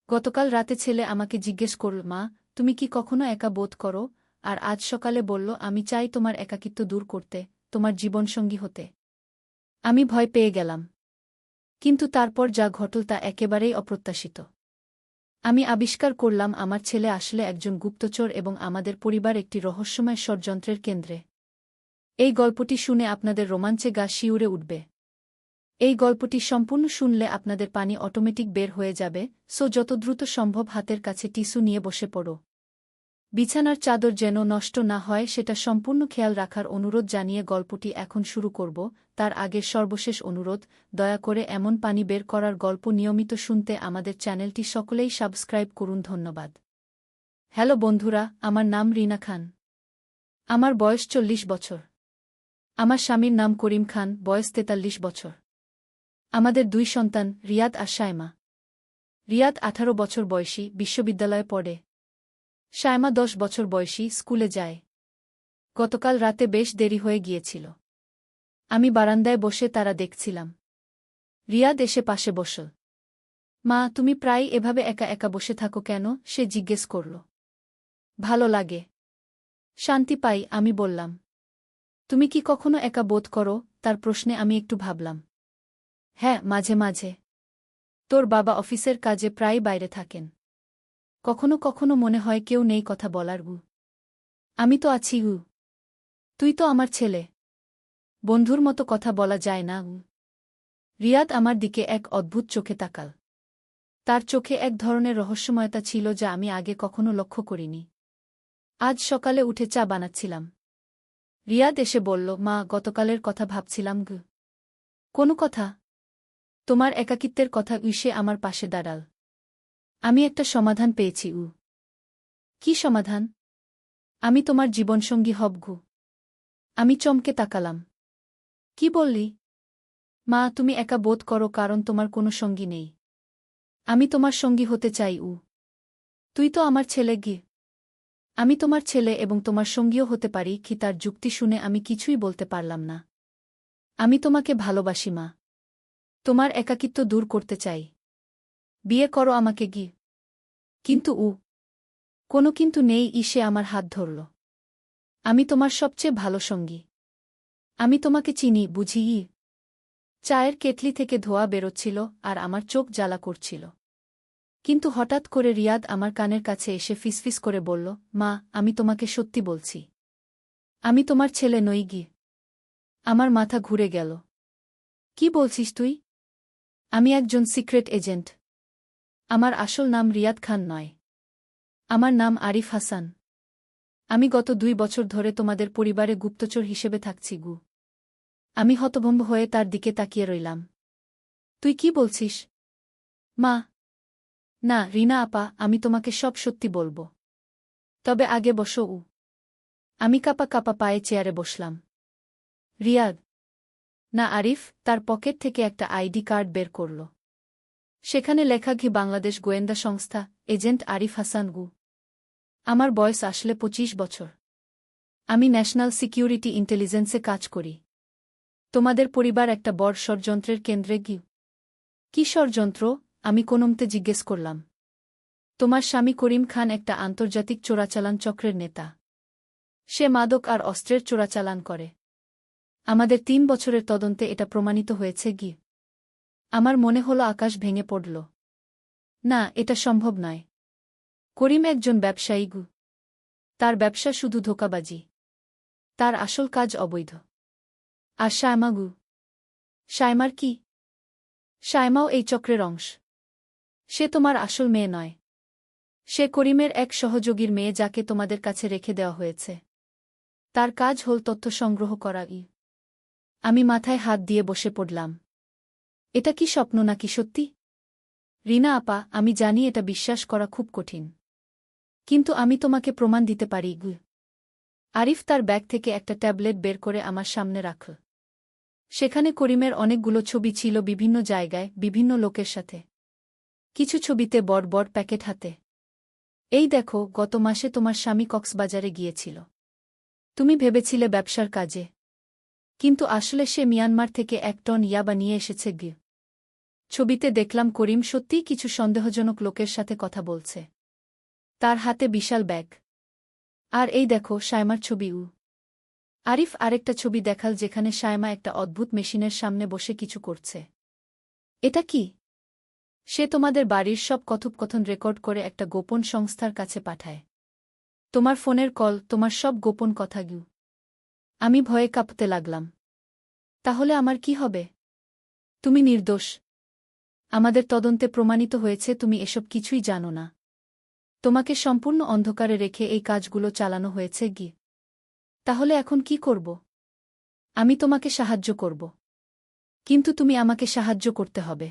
গতকাল রাতে ছেলে আমাকে জিজ্ঞেস করল, মা, তুমি কি কখনো একা বোধ করো? আর আজ সকালে বলল, আমি চাই তোমার একাকিত্ব দূর করতে, তোমার জীবনসঙ্গী হতে। আমি ভয় পেয়ে গেলাম। কিন্তু তারপর যা ঘটল তা একেবারেই অপ্রত্যাশিত। আমি আবিষ্কার করলাম আমার ছেলে আসলে একজন গুপ্তচর এবং আমাদের পরিবার একটি রহস্যময় ষড়যন্ত্রের কেন্দ্রে। এই গল্পটি শুনে আপনাদের রোমাঞ্চে গা শিউরে উঠবে। এই গল্পটি সম্পূর্ণ শুনলে আপনাদের পানি অটোমেটিক বের হয়ে যাবে, সো যত দ্রুত সম্ভব হাতের কাছে টিস্যু নিয়ে বসে পড়ো। বিছানার চাদর যেন নষ্ট না হয় সেটা সম্পূর্ণ খেয়াল রাখার অনুরোধ জানিয়ে গল্পটি এখন শুরু করব। তার আগের সর্বশেষ অনুরোধ, দয়া করে এমন পানি বের করার গল্প নিয়মিত শুনতে আমাদের চ্যানেলটি সকলেই সাবস্ক্রাইব করুন। ধন্যবাদ। হ্যালো বন্ধুরা, আমার নাম রিনা খান। আমার বয়স 40 বছর। আমার স্বামীর নাম করিম খান, বয়স 43 বছর। আমাদের 2 সন্তান, রিয়াদ আর শায়মা। রিয়াদ 18 বছর বয়সী, বিশ্ববিদ্যালয়ে পড়ে। শায়মা 10 বছর বয়সী, স্কুলে যায়। গতকাল রাতে বেশ দেরি হয়ে গিয়েছিল। আমি বারান্দায় বসে তারা দেখছিলাম। রিয়াদ এসে পাশে বসল। মা, তুমি প্রায় এভাবে একা একা বসে থাকো কেন? সে জিজ্ঞেস করল। ভালো লাগে। শান্তি পাই, আমি বললাম। তুমি কি কখনো একা বোধ করো? তার প্রশ্নে আমি একটু ভাবলাম। হ্যাঁ, মাঝে মাঝে। তোর বাবা অফিসের কাজে প্রায় বাইরে থাকেন। কখনো কখনো মনে হয় কেউ নেই কথা বলার। আমি তো আছি। তুই তো আমার ছেলে। বন্ধুর মতো কথা বলা যায় না? রিয়াদ আমার দিকে এক অদ্ভুত চোখে তাকাল। তার চোখে এক ধরনের রহস্যময়তা ছিল যা আমি আগে কখনো লক্ষ্য করিনি। আজ সকালে উঠে চা বানাচ্ছিলাম। রিয়াদ এসে বলল, মা, গতকালের কথা ভাবছিলাম। কোনো কথা? তোমার একাকিত্বের কথা। সে আমার পাশে দাঁড়াল। আমি একটা সমাধান পেয়েছি। কি সমাধান? আমি তোমার জীবনসঙ্গী হব। আমি চমকে তাকালাম। কি বললি? মা, তুমি একা বোধ করো কারণ তোমার কোনো সঙ্গী নেই। আমি তোমার সঙ্গী হতে চাই। তুই তো আমার ছেলে। আমি তোমার ছেলে এবং তোমার সঙ্গীও হতে পারি। কি? তার যুক্তি শুনে আমি কিছুই বলতে পারলাম না। আমি তোমাকে ভালোবাসি মা। তোমার একাকিত্ব দূর করতে চাই। বিয়ে করো আমাকে। কিন্তু কোনো কিন্তু নেই। সে আমার হাত ধরল। আমি তোমার সবচেয়ে ভালো সঙ্গী। আমি তোমাকে চিনি, বুঝি। চায়ের কেটলি থেকে ধোঁয়া বেরোচ্ছিল আর আমার চোখ জ্বালা করছিল। কিন্তু হঠাৎ করে রিয়াদ আমার কানের কাছে এসে ফিসফিস করে বলল, মা, আমি তোমাকে সত্যি বলছি। আমি তোমার ছেলে নই। আমার মাথা ঘুরে গেল। কি বলছিস তুই? আমি একজন সিক্রেট এজেন্ট। আমার আসল নাম রিয়াদ খান নয়। আমার নাম আরিফ হাসান। আমি গত 2 বছর ধরে তোমাদের পরিবারে গুপ্তচর হিসেবে থাকছি। আমি হতভম্ব হয়ে তার দিকে তাকিয়ে রইলাম। তুই কি বলছিস? মা। না রিনা আপা, আমি তোমাকে সব সত্যি বলবো। তবে আগে বসো। আমি কাঁপা কাঁপা পায়ে চেয়ারে বসলাম। রিয়াদ। না আরিফ তার পকেট থেকে একটা আইডি কার্ড বের করল। সেখানে লেখা বাংলাদেশ গোয়েন্দা সংস্থা, এজেন্ট আরিফ হাসান। আমার বয়স আসলে 25 বছর। আমি ন্যাশনাল সিকিউরিটি ইন্টেলিজেন্সে কাজ করি। তোমাদের পরিবার একটা বড় ষড়যন্ত্রের কেন্দ্রে। কি ষড়যন্ত্র? আমি কোনমতে জিজ্ঞেস করলাম। তোমার স্বামী করিম খান একটা আন্তর্জাতিক চোরাচালান চক্রের নেতা। সে মাদক আর অস্ত্রের চোরাচালান করে। আমাদের 3 বছরের তদন্তে এটা প্রমাণিত হয়েছে। আমার মনে হলো আকাশ ভেঙে পড়ল। না, এটা সম্ভব নয়। করিম একজন ব্যবসায়ী। তার ব্যবসা শুধু ধোঁকাবাজি। তার আসল কাজ অবৈধ। আর শায়মা? শায়মার কি? শায়মাও এই চক্রের অংশ। সে তোমার আসল মেয়ে নয়। সে করিমের এক সহযোগীর মেয়ে যাকে তোমাদের কাছে রেখে দেওয়া হয়েছে। তার কাজ হল তথ্য সংগ্রহ করা। আমি মাথায় হাত দিয়ে বসে পড়লাম। এটা কি স্বপ্ন নাকি সত্যি? রিনা আপা, আমি জানি এটা বিশ্বাস করা খুব কঠিন। কিন্তু আমি তোমাকে প্রমাণ দিতে পারি। আরিফ তার ব্যাগ থেকে একটা ট্যাবলেট বের করে আমার সামনে রাখল। সেখানে করিমের অনেকগুলো ছবি ছিল, বিভিন্ন জায়গায়, বিভিন্ন লোকের সাথে। কিছু ছবিতে বড় বড় প্যাকেট হাতে। এই দেখো, গত মাসে তোমার স্বামী কক্সবাজারে গিয়েছিল। তুমি ভেবেছিলে ব্যবসার কাজে। কিন্তু আসলে সে মিয়ানমার থেকে 1 টন ইয়াবা নিয়ে এসেছে। ছবিতে দেখলাম করিম সত্যিই কিছু সন্দেহজনক লোকের সাথে কথা বলছে। তার হাতে বিশাল ব্যাগ। আর এই দেখো শায়মার ছবি। আরিফ আরেকটা ছবি দেখাল যেখানে শায়মা একটা অদ্ভুত মেশিনের সামনে বসে কিছু করছে। এটা কি? সে তোমাদের বাড়ির সব কথোপকথন রেকর্ড করে একটা গোপন সংস্থার কাছে পাঠায়। তোমার ফোনের কল, তোমার সব গোপন কথা। আমি ভয়ে কাঁপতে লাগলাম। তাহলে আমার কি হবে? তুমি নির্দোষ। আমাদের তদন্তে প্রমাণিত হয়েছে তুমি এসব কিছুই জানো না। তোমাকে সম্পূর্ণ অন্ধকারে রেখে এই কাজগুলো চালানো হয়েছে। তাহলে এখন কি করব? আমি তোমাকে সাহায্য করব। কিন্তু তুমি আমাকে সাহায্য করতে হবে।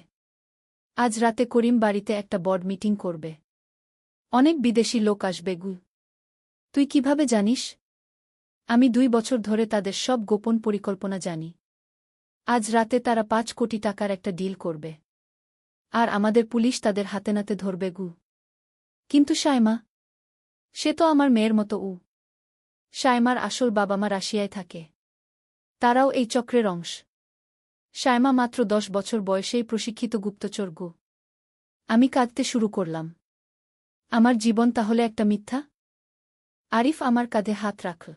আজ রাতে করিম বাড়িতে একটা বড় মিটিং করবে। অনেক বিদেশি লোক আসবে। তুই কিভাবে জানিস? আমি 2 বছর ধরে তাদের সব গোপন পরিকল্পনা জানি। আজ রাতে তারা 5 কোটি টাকার একটা ডিল করবে। আর আমাদের পুলিশ তাদের হাতে নাতে ধরবে। কিন্তু শায়মা? সে তো আমার মেয়ের মতো। শায়মার আসল বাবা মা রাশিয়ায় থাকে। তারাও এই চক্রের অংশ। শায়মা মাত্র 10 বছর বয়সেই প্রশিক্ষিত গুপ্তচর। আমি কাঁদতে শুরু করলাম। আমার জীবন তাহলে একটা মিথ্যা? আরিফ আমার কাঁধে হাত রাখল।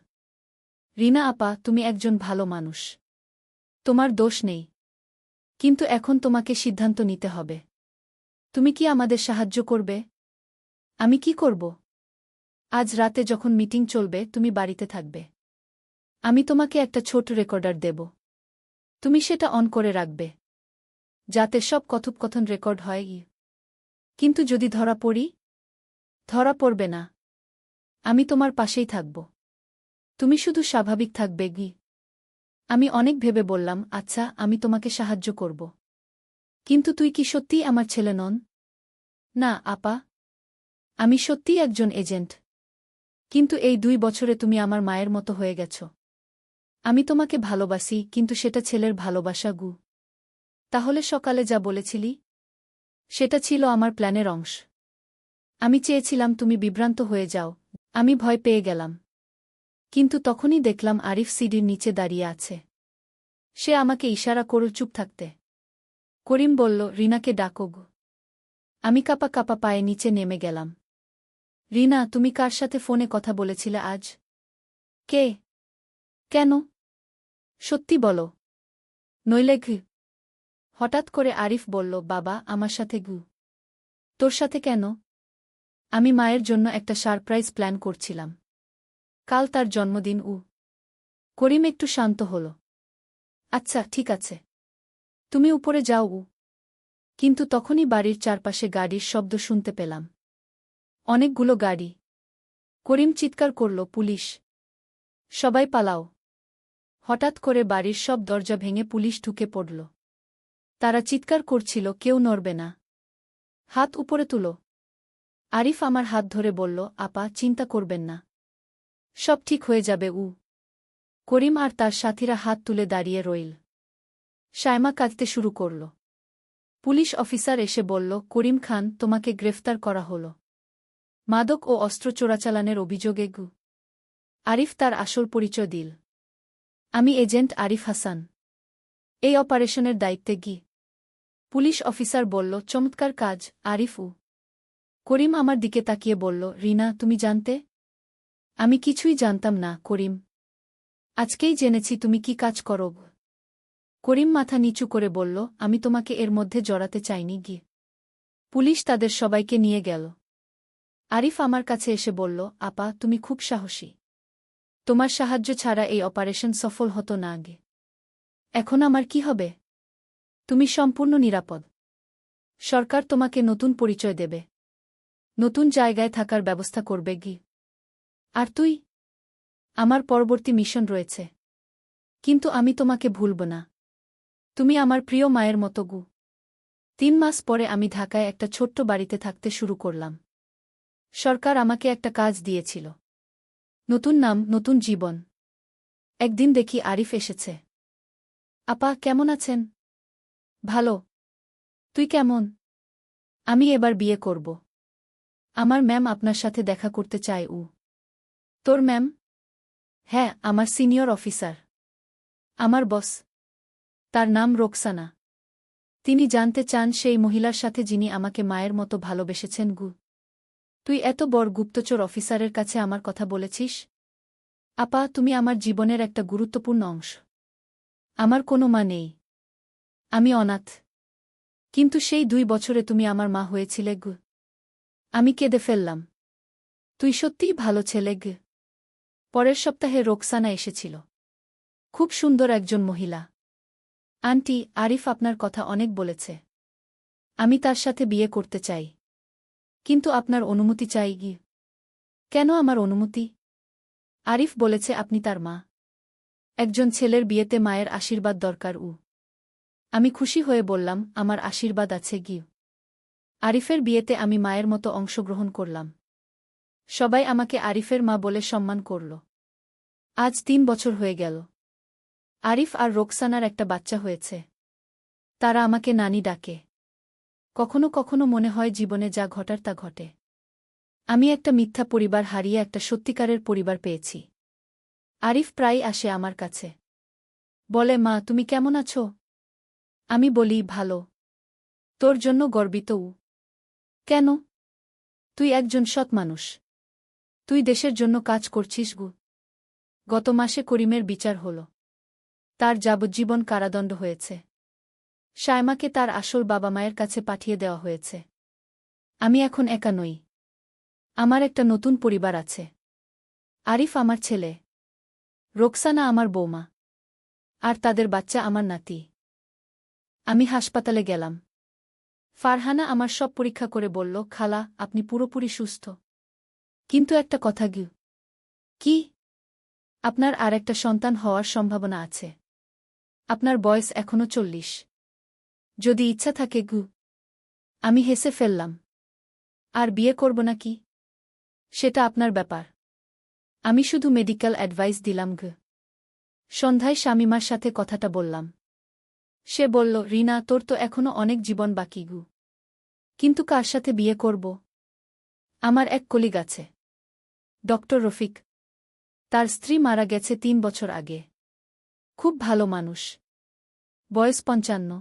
রিনা আপা, তুমি একজন ভালো মানুষ। তোমার দোষ নেই। কিন্তু এখন তোমাকে সিদ্ধান্ত নিতে হবে। তুমি কি আমাদের সাহায্য করবে? আমি কি করব? আজ রাতে যখন মিটিং চলবে তুমি বাড়িতে থাকবে। আমি তোমাকে একটা ছোট রেকর্ডার দেব। তুমি সেটা অন করে রাখবে, যাতে সব কথোপকথন রেকর্ড হয়। কিন্তু যদি ধরা পড়ি? ধরা পড়বে না। আমি তোমার পাশেই থাকব। তুমি শুধু স্বাভাবিক থাকবে। আমি অনেক ভেবে বললাম, আচ্ছা আমি তোমাকে সাহায্য করব। কিন্তু তুই কি সত্যিই আমার ছেলে নন? না আপা। আমি সত্যিই একজন এজেন্ট। কিন্তু এই 2 বছরে তুমি আমার মায়ের মতো হয়ে গেছ। আমি তোমাকে ভালোবাসি, কিন্তু সেটা ছেলের ভালোবাসা। তাহলে সকালে যা বলেছিলি? সেটা ছিল আমার প্ল্যানের অংশ। আমি চেয়েছিলাম তুমি বিভ্রান্ত হয়ে যাও। আমি ভয় পেয়ে গেলাম। কিন্তু তখনই দেখলাম আরিফ সিডির নিচে দাঁড়িয়ে আছে। সে আমাকে ইশারা করল চুপ থাকতে। করিম বলল, রিনাকে ডাকো। আমি কাঁপা কাঁপা পায়ে নিচে নেমে গেলাম। রিনা, তুমি কার সাথে ফোনে কথা বলেছিলে আজ? কে? কেন? সত্যি বলো। নইলে হঠাৎ করে আরিফ বলল, বাবা আমার সাথে। তোর সাথে কেন? আমি মায়ের জন্য একটা সারপ্রাইজ প্ল্যান করছিলাম। কাল তার জন্মদিন। করিম একটু শান্ত হল। আচ্ছা ঠিক আছে, তুমি উপরে যাও। কিন্তু তখনই বাড়ির চারপাশে গাড়ির শব্দ শুনতে পেলাম। অনেকগুলো গাড়ি। করিম চিৎকার করল, পুলিশ! সবাই পালাও! হঠাৎ করে বাড়ির সব দরজা ভেঙে পুলিশ ঢুকে পড়ল। তারা চিৎকার করছিল, কেউ নড়বে না। হাত উপরে তুলো। আরিফ আমার হাত ধরে বলল, আপা চিন্তা করবেন না, সব ঠিক হয়ে যাবে। করিম আর তার সাথীরা হাত তুলে দাঁড়িয়ে রইল। শায়মা কাঁদতে শুরু করল। পুলিশ অফিসার এসে বলল, করিম খান, তোমাকে গ্রেফতার করা হল মাদক ও অস্ত্র চোরাচালানের অভিযোগে। আরিফ তার আসল পরিচয় দিল। আমি এজেন্ট আরিফ হাসান, এই অপারেশনের দায়িত্বে। পুলিশ অফিসার বলল, চমৎকার কাজ আরিফ। করিম আমার দিকে তাকিয়ে বলল, রিনা তুমি জানতে? আমি কিছুই জানতাম না করিম। আজকেই জেনেছি তুমি কি কাজ করো। করিম মাথা নিচু করে বলল, আমি তোমাকে এর মধ্যে জড়াতে চাইনি। পুলিশ তাদের সবাইকে নিয়ে গেল। আরিফ আমার কাছে এসে বলল, আপা তুমি খুব সাহসী। তোমার সাহায্য ছাড়া এই অপারেশন সফল হতো না। এখন আমার কি হবে? তুমি সম্পূর্ণ নিরাপদ। সরকার তোমাকে নতুন পরিচয় দেবে, নতুন জায়গায় থাকার ব্যবস্থা করবে। আর তুই? আমার পরবর্তী মিশন রয়েছে, কিন্তু আমি তোমাকে ভুলব না। তুমি আমার প্রিয় মায়ের মতো। 3 মাস পরে আমি ঢাকায় একটা ছোট্ট বাড়িতে থাকতে শুরু করলাম। সরকার আমাকে একটা কাজ দিয়েছিল, নতুন নাম, নতুন জীবন। একদিন দেখি আরিফ এসেছে। আপা কেমন আছেন? ভালো। তুই কেমন? আমি এবার বিয়ে করব। আমার ম্যাম আপনার সাথে দেখা করতে চায়। তোর ম্যাম? হ্যাঁ, আমার সিনিয়র অফিসার, আমার বস। তার নাম রোকসানা। তিনি জানতে চান সেই মহিলার সাথে যিনি আমাকে মায়ের মতো ভালোবেসেছেন। তুই এত বড় গুপ্তচর অফিসারের কাছে আমার কথা বলেছিস? আপা, তুমি আমার জীবনের একটা গুরুত্বপূর্ণ অংশ। আমার কোনো মা নেই। আমি অনাথ। কিন্তু সেই 2 বছরে তুমি আমার মা হয়েছিলে। আমি কেঁদে ফেললাম। তুই সত্যিই ভালো ছেলে। পরের সপ্তাহে রোকসানা এসেছিল। খুব সুন্দর একজন মহিলা। আন্টি, আরিফ আপনার কথা অনেক বলেছে। আমি তার সাথে বিয়ে করতে চাই। কিন্তু আপনার অনুমতি চাই। কেন আমার অনুমতি? আরিফ বলেছে আপনি তার মা। একজন ছেলের বিয়েতে মায়ের আশীর্বাদ দরকার। আমি খুশি হয়ে বললাম, আমার আশীর্বাদ আছে। আরিফের বিয়েতে আমি মায়ের মতো অংশগ্রহণ করলাম। সবাই আমাকে আরিফের মা বলে সম্মান করল। আজ 3 বছর হয়ে গেল। আরিফ আর রোকসানার একটা বাচ্চা হয়েছে। তারা আমাকে নানি ডাকে। কখনো কখনো মনে হয় জীবনে যা ঘটার তা ঘটে। আমি একটা মিথ্যা পরিবার হারিয়ে একটা সত্যিকারের পরিবার পেয়েছি। আরিফ প্রায়ই আসে আমার কাছে। বলে, মা তুমি কেমন আছো? আমি বলি, ভালো। তোর জন্য গর্বিত। কেন? তুই একজন সৎ মানুষ। তুই দেশের জন্য কাজ করছিস। গত মাসে করিমের বিচার হল। তার যাবজ্জীবন কারাদণ্ড হয়েছে। শায়মাকে তার আসল বাবা মায়ের কাছে পাঠিয়ে দেওয়া হয়েছে। আমি এখন একা নই। আমার একটা নতুন পরিবার আছে। আরিফ আমার ছেলে, রোকসানা আমার বৌমা, আর তাদের বাচ্চা আমার নাতি। আমি হাসপাতালে গেলাম। ফারহানা আমার সব পরীক্ষা করে বলল, খালা আপনি পুরোপুরি সুস্থ। কিন্তু একটা কথা। কি? আপনার আর একটা সন্তান হওয়ার সম্ভাবনা আছে। আপনার বয়স এখনো 40। যদি ইচ্ছা থাকে। আমি হেসে ফেললাম। আর বিয়ে করব নাকি? সেটা আপনার ব্যাপার। আমি শুধু মেডিকেল অ্যাডভাইস দিলাম। সন্ধ্যায় শামিমার সাথে কথাটা বললাম। সে বলল, রিনা তোর তো এখনো অনেক জীবন বাকি। কিন্তু কার সাথে বিয়ে করব? আমার এক কলিগ আছে, ডক্টর রফিক। তার স্ত্রী মারা গেছে 3 বছর আগে। খুব ভালো মানুষ। বয়স 55।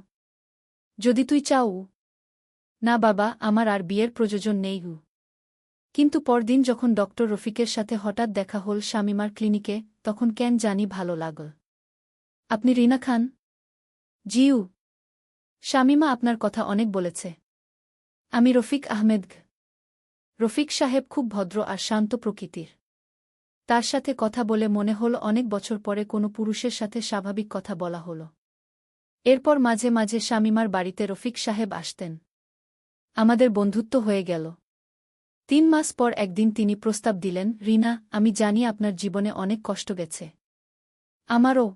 যদি তুই চাও। না বাবা, আমার আর বিয়ের প্রয়োজন নেই। কিন্তু পরদিন যখন ডক্টর রফিকের সাথে হঠাৎ দেখা হল শামিমার ক্লিনিকে, তখন কেন জানি ভালো লাগল। আপনি রিনা খান? জিউ। শামিমা আপনার কথা অনেক বলেছে। আমি রফিক আহমেদ। রফিক সাহেব খুব ভদ্র আর শান্ত প্রকৃতির। তার সাথে কথা বলে মনে হল অনেক বছর পরে কোনো পুরুষের সাথে স্বাভাবিক কথা বলা হল। এরপর মাঝে মাঝে শামিমার বাড়িতে রফিক সাহেব আসতেন। আমাদের বন্ধুত্ব হয়ে গেল। 3 মাস পর একদিন তিনি প্রস্তাব দিলেন, রিনা আমি জানি আপনার জীবনে অনেক কষ্ট গেছে। আমারও।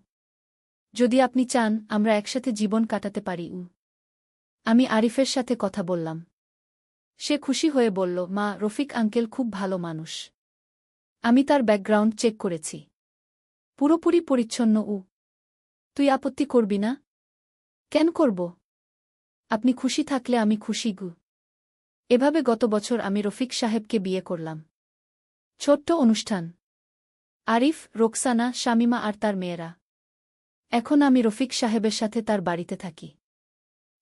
যদি আপনি চান আমরা একসাথে জীবন কাটাতে পারি। আমি আরিফের সাথে কথা বললাম। সে খুশি হয়ে বলল, মা রফিক আঙ্কেল খুব ভালো মানুষ। আমি তার ব্যাকগ্রাউন্ড চেক করেছি। পুরোপুরি পরিচ্ছন্ন। তুই আপত্তি করবি না? কেন করব? আপনি খুশি থাকলে আমি খুশি। এভাবে গত বছর আমি রফিক সাহেবকে বিয়ে করলাম। ছোট্ট অনুষ্ঠান। আরিফ, রোকসানা, শামিমা আর তার মেয়েরা। এখন আমি রফিক সাহেবের সাথে তার বাড়িতে থাকি।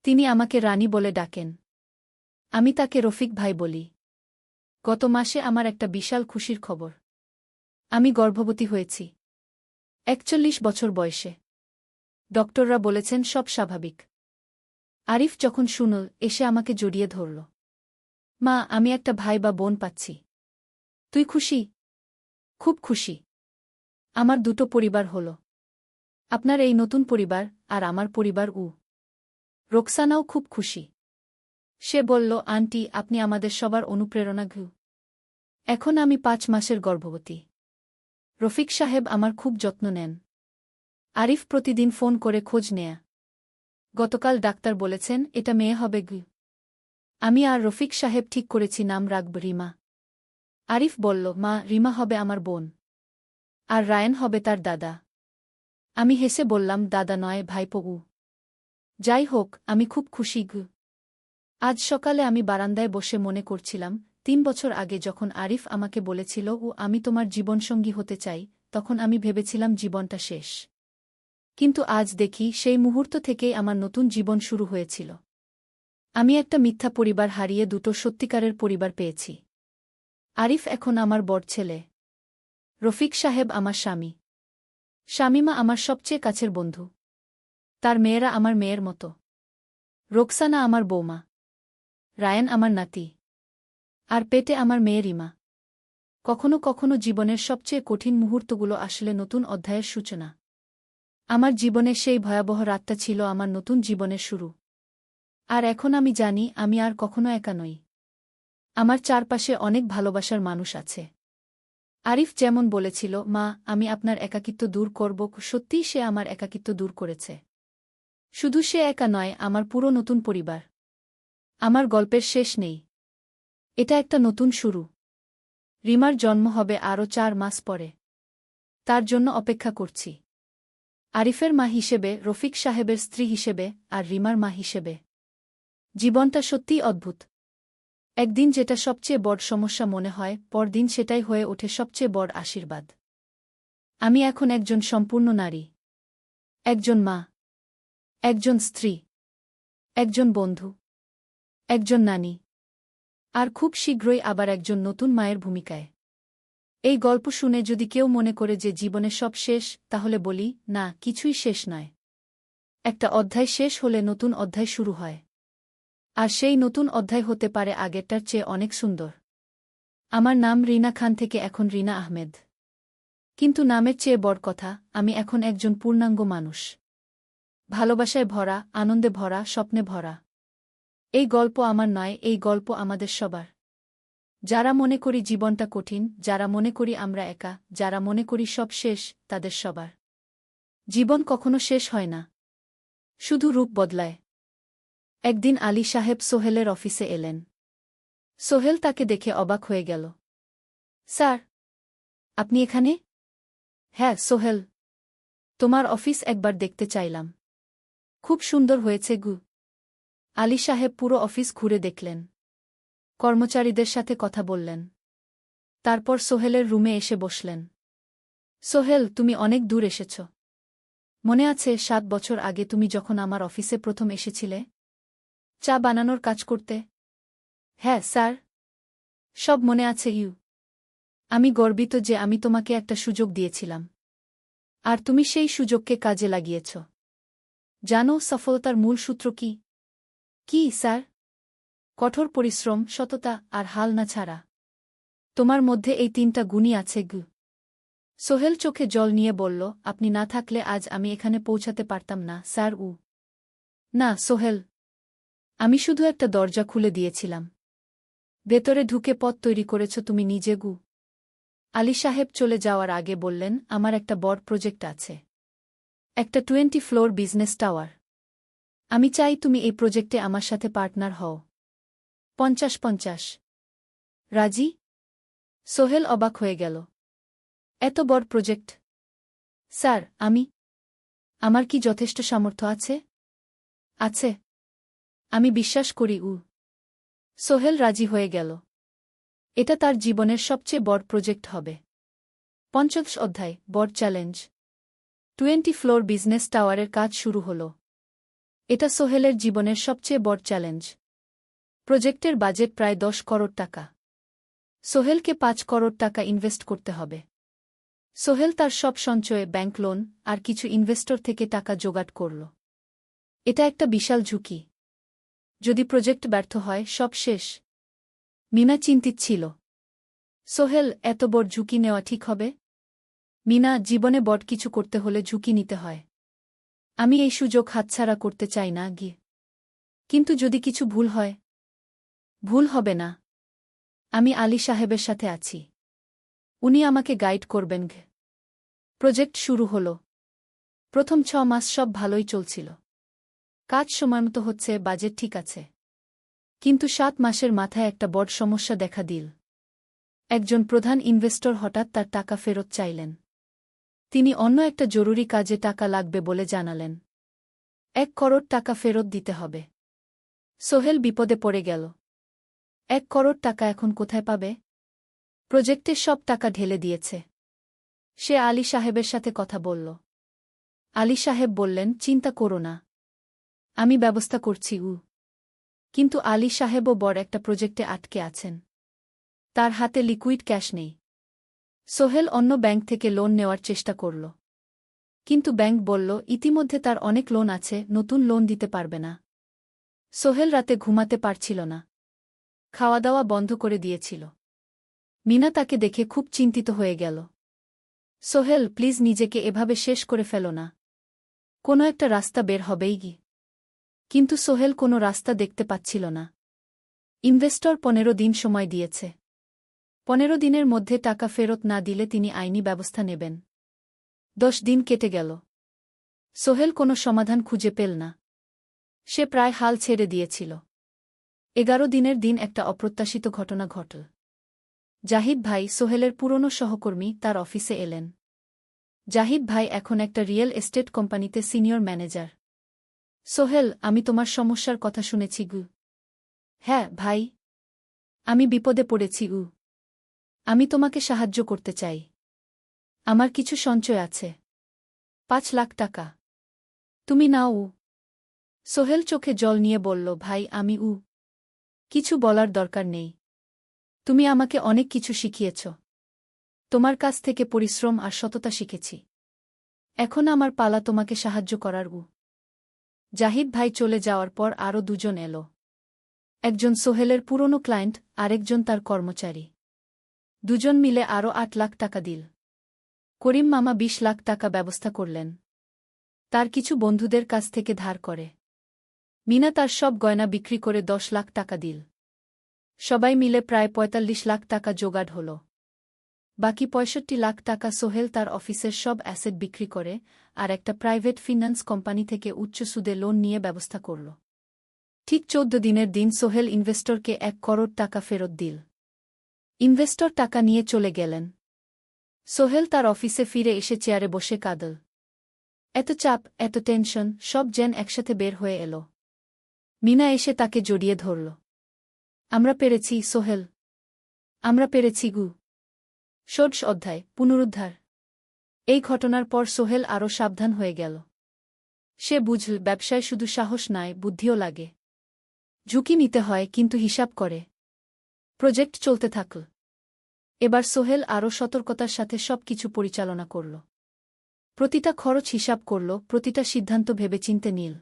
তিনি আমাকে রানী বলে ডাকেন। আমি তাকে রফিক ভাই বলি। গত মাসে আমার একটা বিশাল খুশির খবর। আমি গর্ভবতী হয়েছি। 41 বছর বয়সে। ডক্টররা বলেছেন সব স্বাভাবিক। আরিফ যখন শুনল, এসে আমাকে জড়িয়ে ধরল। মা আমি একটা ভাই বা বোন পাচ্ছি। তুই খুশি? খুব খুশি। আমার 2টো পরিবার হল। আপনার এই নতুন পরিবার আর আমার পরিবার। রোকসানাও খুব খুশি। সে বলল, আন্টি আপনি আমাদের সবার অনুপ্রেরণা। এখন আমি 5 মাসের গর্ভবতী। রফিক সাহেব আমার খুব যত্ন নেন। আরিফ প্রতিদিন ফোন করে খোঁজ নেয়া। গতকাল ডাক্তার বলেছেন এটা মেয়ে হবে। আমি আর রফিক সাহেব ঠিক করেছি নাম রাখব রিমা। আরিফ বলল, মা রিমা হবে আমার বোন। আর রায়ান হবে তার দাদা। আমি হেসে বললাম, দাদা নয় ভাইপো। যাই হোক, আমি খুব খুশি। আজ সকালে আমি বারান্দায় বসে মনে করছিলাম 3 বছর আগে যখন আরিফ আমাকে বলেছিল আমি তোমার জীবনসঙ্গী হতে চাই, তখন আমি ভেবেছিলাম জীবনটা শেষ। কিন্তু আজ দেখি সেই মুহূর্ত থেকেই আমার নতুন জীবন শুরু হয়েছিল। আমি একটা মিথ্যা পরিবার হারিয়ে দুটো সত্যিকারের পরিবার পেয়েছি। আরিফ এখন আমার বড় ছেলে। রফিক সাহেব আমার স্বামী। শামীমা আমার সবচেয়ে কাছের বন্ধু। তার মেয়েরা আমার মেয়ের মতো। রোকসানা আমার বৌমা। রায়ান আমার নাতি। আর পেটে আমার মেয়ে রিমা। কখনো কখনো জীবনের সবচেয়ে কঠিন মুহূর্তগুলো আসলে নতুন অধ্যায়ের সূচনা। আমার জীবনে সেই ভয়াবহ রাতটা ছিল আমার নতুন জীবনের শুরু। আর এখন আমি জানি আমি আর কখনো একা নই। আমার চারপাশে অনেক ভালোবাসার মানুষ আছে। আরিফ যেমন বলেছিল, মা, আমি আপনার একাকিত্ব দূর করব, সত্যিই সে আমার একাকিত্ব দূর করেছে। শুধু সে একা নয়, আমার পুরো নতুন পরিবার। আমার গল্পের শেষ নেই। এটা একটা নতুন শুরু। রিমার জন্ম হবে আরও 4 মাস পরে। তার জন্য অপেক্ষা করছি। আরিফের মা হিসেবে, রফিক সাহেবের স্ত্রী হিসেবে, আর রিমার মা হিসেবে। জীবনটা সত্যিই অদ্ভুত। একদিন যেটা সবচেয়ে বড় সমস্যা মনে হয়, পরদিন সেটাই হয়ে ওঠে সবচেয়ে বড় আশীর্বাদ। আমি এখন একজন সম্পূর্ণ নারী। একজন মা। একজন স্ত্রী। একজন বন্ধু। একজন নানী। আর খুব শীঘ্রই আবার একজন নতুন মায়ের ভূমিকায়। এই গল্প শুনে যদি কেউ মনে করে যে জীবনে সব শেষ, তাহলে বলি, না, কিছুই শেষ নয়। একটা অধ্যায় শেষ হলে নতুন অধ্যায় শুরু হয়। আর সেই নতুন অধ্যায় হতে পারে আগেরটার চেয়ে অনেক সুন্দর। আমার নাম রিনা খান থেকে এখন রিনা আহমেদ। কিন্তু নামের চেয়ে বড় কথা, আমি এখন একজন পূর্ণাঙ্গ মানুষ। ভালোবাসায় ভরা, আনন্দে ভরা, স্বপ্নে ভরা। এই গল্প আমার নয়, এই গল্প আমাদের সবার। যারা মনে করি জীবনটা কঠিন, যারা মনে করি আমরা একা, যারা মনে করি সব শেষ, তাদের সবার জীবন কখনো শেষ হয় না। শুধু রূপ বদলায়। একদিন আলী সাহেব সোহেলের অফিসে এলেন। সোহেল তাকে দেখে অবাক হয়ে গেল। স্যার, আপনি এখানে? হ্যাঁ সোহেল, তোমার অফিস একবার দেখতে চাইলাম। খুব সুন্দর হয়েছে গু। আলী সাহেব পুরো অফিস ঘুরে দেখলেন। কর্মচারীদের সাথে কথা বললেন। তারপর সোহেলের রুমে এসে বসলেন। সোহেল, তুমি অনেক দূর এসেছ। মনে আছে 7 বছর আগে তুমি যখন আমার অফিসে প্রথম এসেছিলে? চা বানানোর কাজ করতে? হ্যাঁ স্যার, সব মনে আছে ইউ। আমি গর্বিত যে আমি তোমাকে একটা সুযোগ দিয়েছিলাম। আর তুমি সেই সুযোগকে কাজে লাগিয়েছ। জানো সফলতার মূল সূত্র কি? কি স্যার? কঠোর পরিশ্রম, সততা আর হাল না ছাড়া। তোমার মধ্যে এই 3টা গুণই আছে গু। সোহেল চোখে জল নিয়ে বলল, আপনি না থাকলে আজ আমি এখানে পৌঁছাতে পারতাম না স্যার। না সোহেল, আমি শুধু একটা দরজা খুলে দিয়েছিলাম। ভেতরে ঢুকে পথ তৈরি করেছ তুমি নিজে গু। আলী সাহেব চলে যাওয়ার আগে বললেন, আমার একটা বড় প্রজেক্ট আছে। একটা 20 ফ্লোর বিজনেস টাওয়ার। আমি চাই তুমি এই প্রজেক্টে আমার সাথে পার্টনার হও। 50-50। রাজি? সোহেল অবাক হয়ে গেল। এত বড় প্রজেক্ট? স্যার, আমার কি যথেষ্ট সামর্থ্য আছে? আছে। আমি বিশ্বাস করি সোহেল রাজি হয়ে গেল। এটা তার জীবনের সবচেয়ে বড় প্রজেক্ট হবে। 50 অধ্যায়, বড় চ্যালেঞ্জ। 20 ফ্লোর বিজনেস টাওয়ারের কাজ শুরু হল। এটা সোহেলের জীবনের সবচেয়ে বড় চ্যালেঞ্জ। প্রজেক্টের বাজেট প্রায় 10 করোড় টাকা। সোহেলকে 5 করোড় টাকা ইনভেস্ট করতে হবে। সোহেল তার সব সঞ্চয়ে, ব্যাংক লোন আর কিছু ইনভেস্টর থেকে টাকা জোগাড় করল। এটা একটা বিশাল ঝুঁকি। যদি প্রজেক্ট ব্যর্থ হয়, সব শেষ। মিনা চিন্তিত ছিল। সোহেল, এত বড় ঝুঁকি নেওয়া ঠিক হবে? মিনা, জীবনে বড় কিছু করতে হলে ঝুঁকি নিতে হয়। আমি এই সুযোগ হাতছাড়া করতে চাই না গিয়ে। কিন্তু যদি কিছু ভুল হয়? ভুল হবে না। আমি আলী সাহেবের সাথে আছি। উনি আমাকে গাইড করবেন। প্রজেক্ট শুরু হল। প্রথম 6 মাস সব ভালোই চলছিল। কাজ সময়মতো হচ্ছে, বাজেট ঠিক আছে। কিন্তু 7 মাসের মাথায় একটা বড় সমস্যা দেখা দিল। একজন প্রধান ইনভেস্টর হঠাৎ তার টাকা ফেরত চাইলেন। তিনি অন্য একটা জরুরি কাজে টাকা লাগবে বলে জানালেন। 1 করোড় টাকা ফেরত দিতে হবে। সোহেল বিপদে পড়ে গেল। 1 করোড় টাকা এখন কোথায় পাবে? প্রজেক্টে সব টাকা ঢেলে দিয়েছে। সে আলী সাহেবের সাথে কথা বলল। আলী সাহেব বললেন, চিন্তা করো না, আমি ব্যবস্থা করছি। কিন্তু আলী সাহেবও বড় একটা প্রজেক্টে আটকে আছেন। তার হাতে লিকুইড ক্যাশ নেই। সোহেল অন্য ব্যাংক থেকে লোন নেওয়ার চেষ্টা করল। কিন্তু ব্যাংক বলল, ইতিমধ্যে তার অনেক লোন আছে, নতুন লোন দিতে পারবে না। সোহেল রাতে ঘুমাতে পারছিল না। খাওয়া দাওয়া বন্ধ করে দিয়েছিল। মিনা তাকে দেখে খুব চিন্তিত হয়ে গেল। সোহেল, প্লিজ নিজেকে এভাবে শেষ করে ফেলো না। কোনো একটা রাস্তা বের হবেই কি। কিন্তু সোহেল কোনো রাস্তা দেখতে পাচ্ছিল না। ইনভেস্টর 15 দিন সময় দিয়েছে। 15 দিনের মধ্যে টাকা ফেরত না দিলে তিনি আইনি ব্যবস্থা নেবেন। 10 দিন কেটে গেল। সোহেল কোনো সমাধান খুঁজে পেল না। সে প্রায় হাল ছেড়ে দিয়েছিল। 11 দিনের দিন একটা অপ্রত্যাশিত ঘটনা ঘটল। জাহিদ ভাই, সোহেলের পুরনো সহকর্মী, তার অফিসে এলেন। জাহিদ ভাই এখন একটা রিয়েল এস্টেট কোম্পানিতে সিনিয়র ম্যানেজার। সোহেল, আমি তোমার সমস্যার কথা শুনেছি গু। হ্যাঁ ভাই, আমি বিপদে পড়েছি গু। আমি তোমাকে সাহায্য করতে চাই। আমার কিছু সঞ্চয় আছে, 5 লাখ টাকা। তুমি নাও। সোহেল চোখে জল নিয়ে বলল, ভাই আমি কিছু বলার দরকার নেই। তুমি আমাকে অনেক কিছু শিখিয়েছ। তোমার কাছ থেকে পরিশ্রম আর সততা শিখেছি। এখন আমার পালা তোমাকে সাহায্য করার। জাহিদ ভাই চলে যাওয়ার পর আরও দুজন এলো। একজন সোহেলের পুরনো ক্লায়েন্ট, আরেকজন তার কর্মচারী। দুজন মিলে আরও 8 লাখ টাকা দিল। করিম মামা 20 লাখ টাকা ব্যবস্থা করলেন। তার কিছু বন্ধুদের কাছ থেকে ধার করে। মিনা তার সব গয়না বিক্রি করে 10 লাখ টাকা দিল। সবাই মিলে প্রায় 45 লাখ টাকা জোগাড় হল। বাকি 65 লাখ টাকা সোহেল তার অফিসের সব অ্যাসেট বিক্রি করে আর একটা প্রাইভেট ফিন্যান্স কোম্পানি থেকে উচ্চ সুদে লোন নিয়ে ব্যবস্থা করল। ঠিক 14 দিনের দিন সোহেল ইনভেস্টরকে 1 করোড় টাকা ফেরত দিল। ইনভেস্টর টাকা নিয়ে চলে গেলেন। সোহেল তার অফিসে ফিরে এসে চেয়ারে বসে কাঁদল। এত চাপ, এত টেনশন, সব যেন একসাথে বের হয়ে এলো। মিনা এসে তাকে জড়িয়ে ধরল। আমরা পেরেছি সোহেল, আমরা পেরেছি গু। ষোড়শ অধ্যায়, পুনরুদ্ধার। এই ঘটনার পর সোহেল আরও সাবধান হয়ে গেল। সে বুঝল, ব্যবসায় শুধু সাহস নয়, বুদ্ধিও লাগে। ঝুঁকি নিতে হয়, কিন্তু হিসাব করে। প্রজেক্ট চলতে থাকল। এবার সোহেল আরও সতর্কতার সাথে সবকিছু পরিচালনা করল। প্রতিটা খরচ হিসাব করল, প্রতিটা সিদ্ধান্ত ভেবেচিন্তে নিল।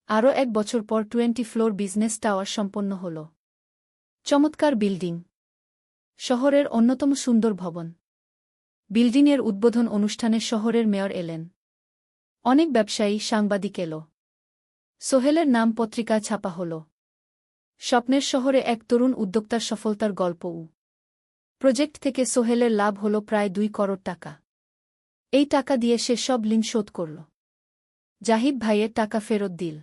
আরও 1 বছর পর 20 ফ্লোর বিজনেস টাওয়ার সম্পন্ন হল। চমৎকার বিল্ডিং, শহরের অন্যতম সুন্দর ভবন। বিল্ডিংয়ের উদ্বোধন অনুষ্ঠানে শহরের মেয়র এলেন। অনেক ব্যবসায়ী, সাংবাদিক এল। সোহেলের নাম পত্রিকায় ছাপা হল। স্বপ্নের শহরে এক তরুণ উদ্যোক্তার সফলতার গল্প। প্রজেক্ট থেকে সোহেলের লাভ হল প্রায় 2 করোড় টাকা। এই টাকা দিয়ে সে সব ঋণ শোধ করল। জাহিদ ভাইয়ের টাকা ফেরত দিল।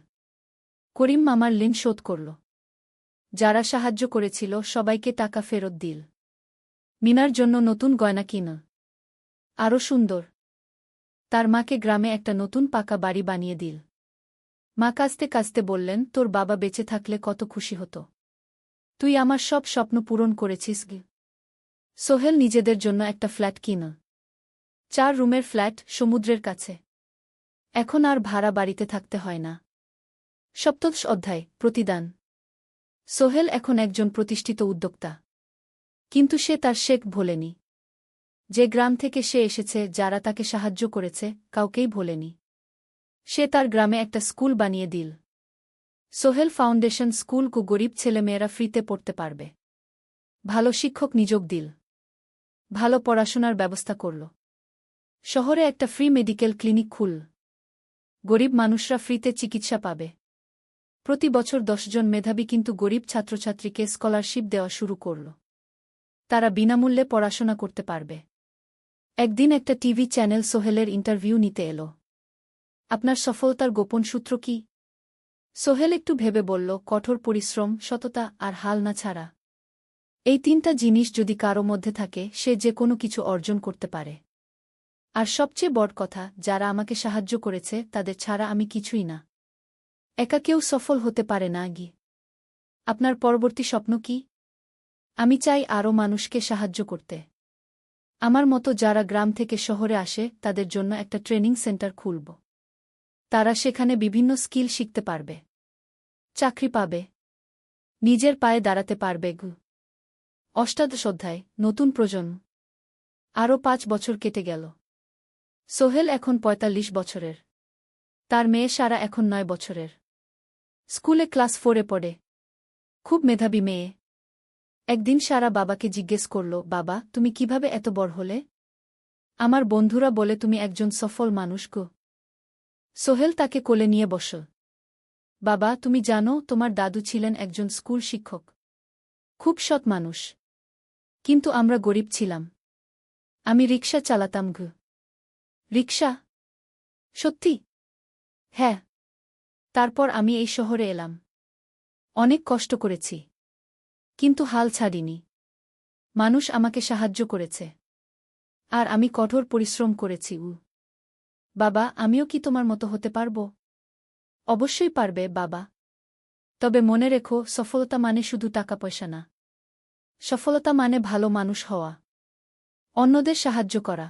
করিম মামার ঋণ শোধ করল। যারা সাহায্য করেছিল সবাইকে টাকা ফেরত দিল। মিনার জন্য নতুন গয়না কিনল, আরও সুন্দর। তার মাকে গ্রামে একটা নতুন পাকা বাড়ি বানিয়ে দিল। মা কাঁদতে কাঁদতে বললেন, তোর বাবা বেঁচে থাকলে কত খুশি হতো। তুই আমার সব স্বপ্ন পূরণ করেছিস গে। সোহেল নিজেদের জন্য একটা ফ্ল্যাট কিনল। 4 রুমের ফ্ল্যাট, সমুদ্রের কাছে। এখন আর ভাড়া বাড়িতে থাকতে হয় না। সপ্তদশ অধ্যায়, প্রতিদান। সোহেল এখন একজন প্রতিষ্ঠিত উদ্যোক্তা। কিন্তু সে তার শেখ ভোলেনি। যে গ্রাম থেকে সে এসেছে, যারা তাকে সাহায্য করেছে, কাউকেই ভোলেনি। সে তার গ্রামে একটা স্কুল বানিয়ে দিল। সোহেল ফাউন্ডেশন স্কুল কো গরিব ছেলেমেয়েরা ফ্রিতে পড়তে পারবে। ভালো শিক্ষক নিযোগ দিল। ভালো পড়াশোনার ব্যবস্থা করল। শহরে একটা ফ্রি মেডিকেল ক্লিনিক খুলল। গরিব মানুষরা ফ্রিতে চিকিৎসা পাবে। প্রতি বছর 10 জন মেধাবী কিন্তু গরিব ছাত্রছাত্রীকে স্কলারশিপ দেওয়া শুরু করল। তারা বিনামূল্যে পড়াশোনা করতে পারবে। একদিন একটা টিভি চ্যানেল সোহেলের ইন্টারভিউ নিতে এলো। আপনার সফলতার গোপন সূত্র কি? সোহেল একটু ভেবে বলল, কঠোর পরিশ্রম, সততা আর হাল না ছাড়া। এই 3টা জিনিস যদি কারো মধ্যে থাকে, সে যে কোনো কিছু অর্জন করতে পারে। আর সবচেয়ে বড় কথা, যারা আমাকে সাহায্য করেছে তাদের ছাড়া আমি কিছুই না। একা কেউ সফল হতে পারে না গি। আপনার পরবর্তী স্বপ্ন কি? আমি চাই আরও মানুষকে সাহায্য করতে। আমার মতো যারা গ্রাম থেকে শহরে আসে তাদের জন্য একটা ট্রেনিং সেন্টার খুলব। তারা সেখানে বিভিন্ন স্কিল শিখতে পারবে, চাকরি পাবে, নিজের পায়ে দাঁড়াতে পারবে। অষ্টাদশ অধ্যায়, নতুন প্রজন্ম। আরও 5 বছর কেটে গেল। সোহেল এখন ৪৫ বছরের। তার মেয়ে সারা এখন 9 বছরের। স্কুলে ক্লাস 4-এ পড়ে। খুব মেধাবী মেয়ে। একদিন সারা বাবাকে জিজ্ঞেস করল, বাবা, তুমি কিভাবে এত বড় হলে? আমার বন্ধুরা বলে তুমি একজন সফল মানুষ গো। সোহেল তাকে কোলে নিয়ে বসল। বাবা, তুমি জানো তোমার দাদু ছিলেন একজন স্কুল শিক্ষক। খুব সৎ মানুষ। কিন্তু আমরা গরিব ছিলাম। আমি রিকশা চালাতাম। রিকশা? সত্যি? হ্যাঁ। তারপর আমি এই শহরে এলাম। অনেক কষ্ট করেছি। কিন্তু হাল ছাড়িনি। মানুষ আমাকে সাহায্য করেছে। আর আমি কঠোর পরিশ্রম করেছি। বাবা, আমিও কি তোমার মতো হতে পারব? অবশ্যই পারবে বাবা। তবে মনে রেখো, সফলতা মানে শুধু টাকা পয়সা না। সফলতা মানে ভালো মানুষ হওয়া, অন্যদের সাহায্য করা,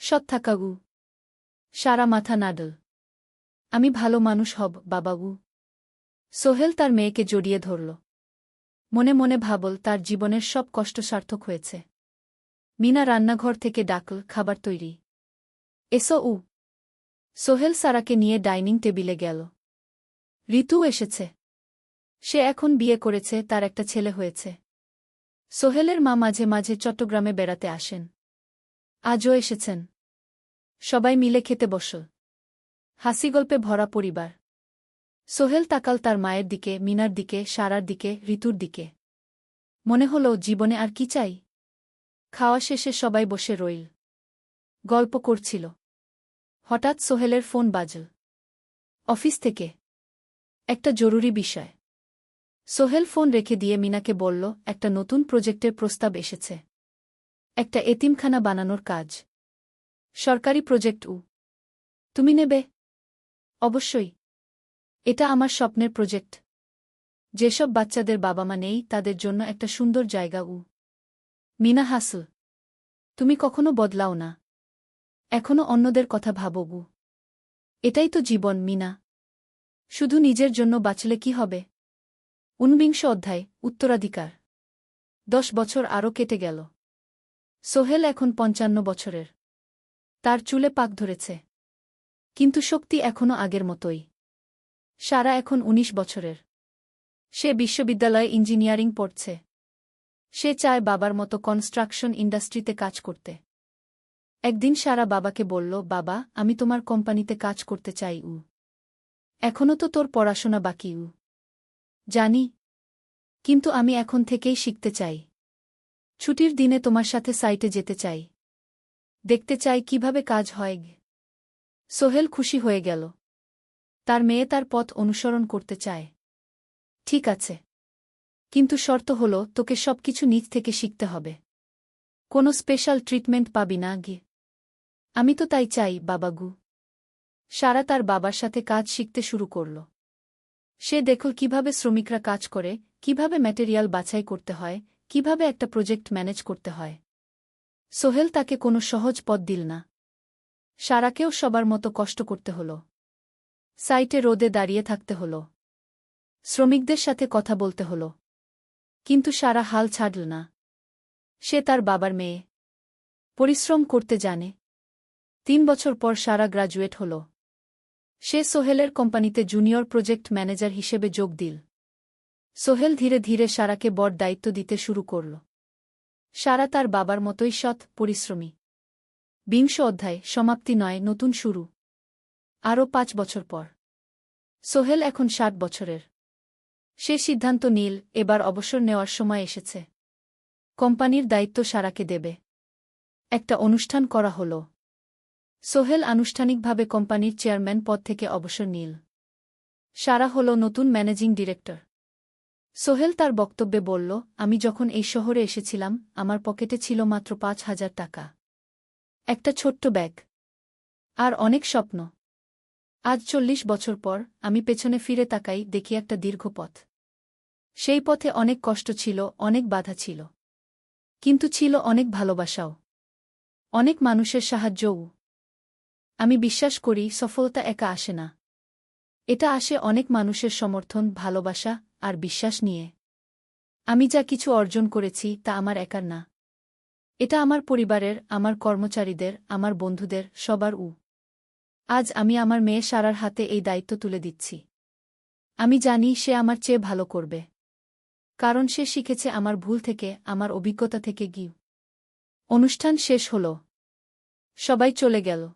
সৎ থাকা। সারা মাথা নাড়ল। আমি ভালো মানুষ হব বাবা। সোহেল তার মেয়েকে জড়িয়ে ধরল। মনে মনে ভাবল তার জীবনের সব কষ্ট সার্থক হয়েছে। মিনা রান্নাঘর থেকে ডাকল, খাবার তৈরি। এসো। সোহেল সারাকে নিয়ে ডাইনিং টেবিলে গেল। ঋতু এসেছে। সে এখন বিয়ে করেছে, তার একটা ছেলে হয়েছে। সোহেলের মা মাঝে মাঝে চট্টগ্রামে বেড়াতে আসেন। আজও এসেছেন। সবাই মিলে খেতে বসল। হাসিগল্পে ভরা পরিবার। সোহেল তাকাল তার মায়ের দিকে, মিনার দিকে, সারার দিকে, ঋতুর দিকে। মনে হল জীবনে আর কি চাই। খাওয়া শেষে সবাই বসে রইল। গল্প করছিল। হঠাৎ সোহেলের ফোন বাজল। অফিস থেকে। একটা জরুরি বিষয়। সোহেল ফোন রেখে দিয়ে মিনাকে বলল, একটা নতুন প্রজেক্টের প্রস্তাব এসেছে। একটা এতিমখানা বানানোর কাজ। সরকারি প্রজেক্ট। তুমি নেবে? অবশ্যই। এটা আমার স্বপ্নের প্রজেক্ট। যেসব বাচ্চাদের বাবা মা নেই তাদের জন্য একটা সুন্দর জায়গা। মিনা হাসল। তুমি কখনো বদলাও না। এখনো অন্যদের কথা ভাবো। এটাই তো জীবন মিনা। শুধু নিজের জন্য বাঁচলে কি হবে? 49 অধ্যায়, উত্তরাধিকার। 10 বছর আরও কেটে গেল। সোহেল এখন 55 বছরের। তার চুলে পাক ধরেছে। কিন্তু শক্তি এখনো আগের মতোই। সারা এখন 19 বছরের। সে বিশ্ববিদ্যালয়ে ইঞ্জিনিয়ারিং পড়ছে। সে চায় বাবার মতো কনস্ট্রাকশন ইন্ডাস্ট্রিতে কাজ করতে। একদিন সারা বাবাকে বলল, বাবা, আমি তোমার কোম্পানিতে কাজ করতে চাই। এখনো তো তোর পড়াশোনা বাকি। জানি। কিন্তু আমি এখন থেকেই শিখতে চাই। ছুটির দিনে তোমার সাথে সাইটে যেতে চাই। দেখতে চাই কিভাবে কাজ হয়। সোহেল খুশি হয়ে গেল। তার মেয়ে তার পথ অনুসরণ করতে চায়। ঠিক আছে। কিন্তু শর্ত হলো, তোকে সবকিছু নিজ থেকে শিখতে হবে। কোনো স্পেশাল ট্রিটমেন্ট পাবি না। আমি তো তাই চাই বাবাগু। সারা তার বাবার সাথে কাজ শিখতে শুরু করল। সে দেখল কিভাবে শ্রমিকরা কাজ করে, কিভাবে ম্যাটেরিয়াল বাছাই করতে হয়, কিভাবে একটা প্রজেক্ট ম্যানেজ করতে হয়। সোহেল তাকে কোনো সহজ পথ দিল না। সারাকেও সবার মতো কষ্ট করতে হল। সাইটে রোদে দাঁড়িয়ে থাকতে হল। শ্রমিকদের সাথে কথা বলতে হল। কিন্তু সারা হাল ছাড়ল না। সে তার বাবার মেয়ে। পরিশ্রম করতে জানে। 3 বছর পর সারা গ্রাজুয়েট হল। সে সোহেলের কোম্পানিতে জুনিয়র প্রজেক্ট ম্যানেজার হিসেবে যোগ দিল। সোহেল ধীরে ধীরে সারাকে বড় দায়িত্ব দিতে শুরু করল। সারা তার বাবার মতোই সৎ, পরিশ্রমী। 20 অধ্যায়, সমাপ্তি নয়, নতুন শুরু। আরও 5 বছর পর। সোহেল এখন 60 বছরের। সে সিদ্ধান্ত নিল, এবার অবসর নেওয়ার সময় এসেছে। কোম্পানির দায়িত্ব সারাকে দেবে। একটা অনুষ্ঠান করা হল। সোহেল আনুষ্ঠানিকভাবে কোম্পানির চেয়ারম্যান পদ থেকে অবসর নিল। সারা হল নতুন ম্যানেজিং ডিরেক্টর। সোহেল তার বক্তব্যে বলল, আমি যখন এই শহরে এসেছিলাম আমার পকেটে ছিল মাত্র 5,000 টাকা। একটা ছোট্ট ব্যাগ। আর অনেক স্বপ্ন। আজ 40 বছর পর আমি পেছনে ফিরে তাকাই, দেখি একটা দীর্ঘ পথ। সেই পথে অনেক কষ্ট ছিল, অনেক বাধা ছিল। কিন্তু ছিল অনেক ভালোবাসাও। অনেক মানুষের সাহায্যও। আমি বিশ্বাস করি সফলতা একা আসে না। এটা আসে অনেক মানুষের সমর্থন, ভালোবাসা আর বিশ্বাস নিয়ে। আমি যা কিছু অর্জন করেছি তা আমার একার না। এটা আমার পরিবারের, আমার কর্মচারীদের, আমার বন্ধুদের, সবার। আজ আমি আমার মেয়ে সারার হাতে এই দায়িত্ব তুলে দিচ্ছি। আমি জানি সে আমার চেয়ে ভালো করবে। কারণ সে শিখেছে আমার ভুল থেকে, আমার অভিজ্ঞতা থেকে। অনুষ্ঠান শেষ হল। সবাই চলে গেল।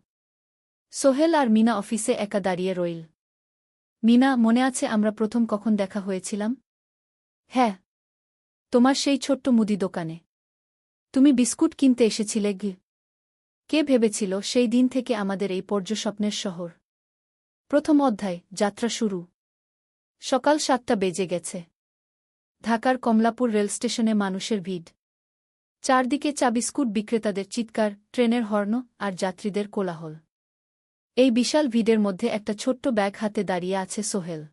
সোহেল আর মিনা অফিসে একা দাঁড়িয়ে রইল। মিনা, মনে আছে আমরা প্রথম কখন দেখা হয়েছিলাম? হ্যাঁ, তোমার সেই ছোট্ট মুদি দোকানে। তুমি বিস্কুট কিনতে এসেছিলে। কে ভেবেছিল সেই দিন থেকে আমাদের এই পর্যস্বপ্নের শহর। প্রথম অধ্যায়, যাত্রা শুরু। সকাল 7টা বেজে গেছে। ঢাকার কমলাপুর রেলস্টেশনে মানুষের ভিড়। চারদিকে চা বিস্কুট বিক্রেতাদের চিৎকার, ট্রেনের হর্ন আর যাত্রীদের কোলাহল। এই বিশাল ভিড়ের মধ্যে একটা ছোট্ট ব্যাগ হাতে দাঁড়িয়ে আছে সোহেল।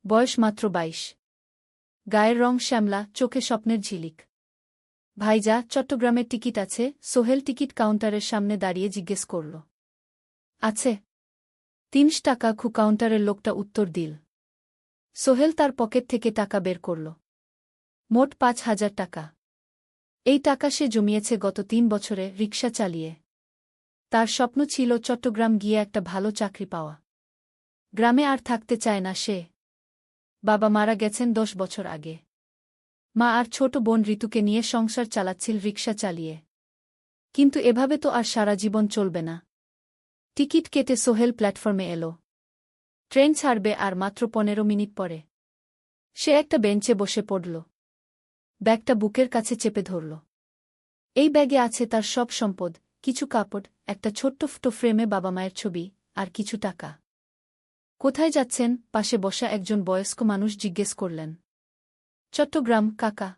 বয়স মাত্র 22। গায়ের রং শ্যামলা, চোখে স্বপ্নের ঝিলিক। ভাইজা, চট্টগ্রামের টিকিট আছে? সোহেল টিকিট কাউন্টারের সামনে দাঁড়িয়ে জিজ্ঞেস করল। আছে। ৩০ টাকা। কাউন্টারের লোকটা উত্তর দিল। সোহেল তার পকেট থেকে টাকা বের করল। মোট ৫,০০০ টাকা। এই টাকা সে জমিয়েছে গত ৩ বছরে রিকশা চালিয়ে। তার স্বপ্ন ছিল চট্টগ্রাম গিয়ে একটা ভালো চাকরি পাওয়া। গ্রামে আর থাকতে চায় না সে। বাবা মারা গেছেন ১০ বছর আগে। মা আর ছোট বোন ঋতুকে নিয়ে সংসার চালাচ্ছিল রিকশা চালিয়ে। কিন্তু এভাবে তো আর সারা জীবন চলবে না। টিকিট কেটে সোহেল প্ল্যাটফর্মে এল। ট্রেন ছাড়বে আর মাত্র ১৫ মিনিট পরে। সে একটা বেঞ্চে বসে পড়ল। ব্যাগটা বুকের কাছে চেপে ধরল। এই ব্যাগে আছে তার সব সম্পদ, কিছু কাপড়, একটা ছোট্ট ফটো ফ্রেমে বাবা মায়ের ছবি, আর কিছু টাকা। কোথায় যাচ্ছেন? পাশে বসা একজন বয়স্ক মানুষ জিজ্ঞেস করলেন। চট্টগ্রাম কাকা।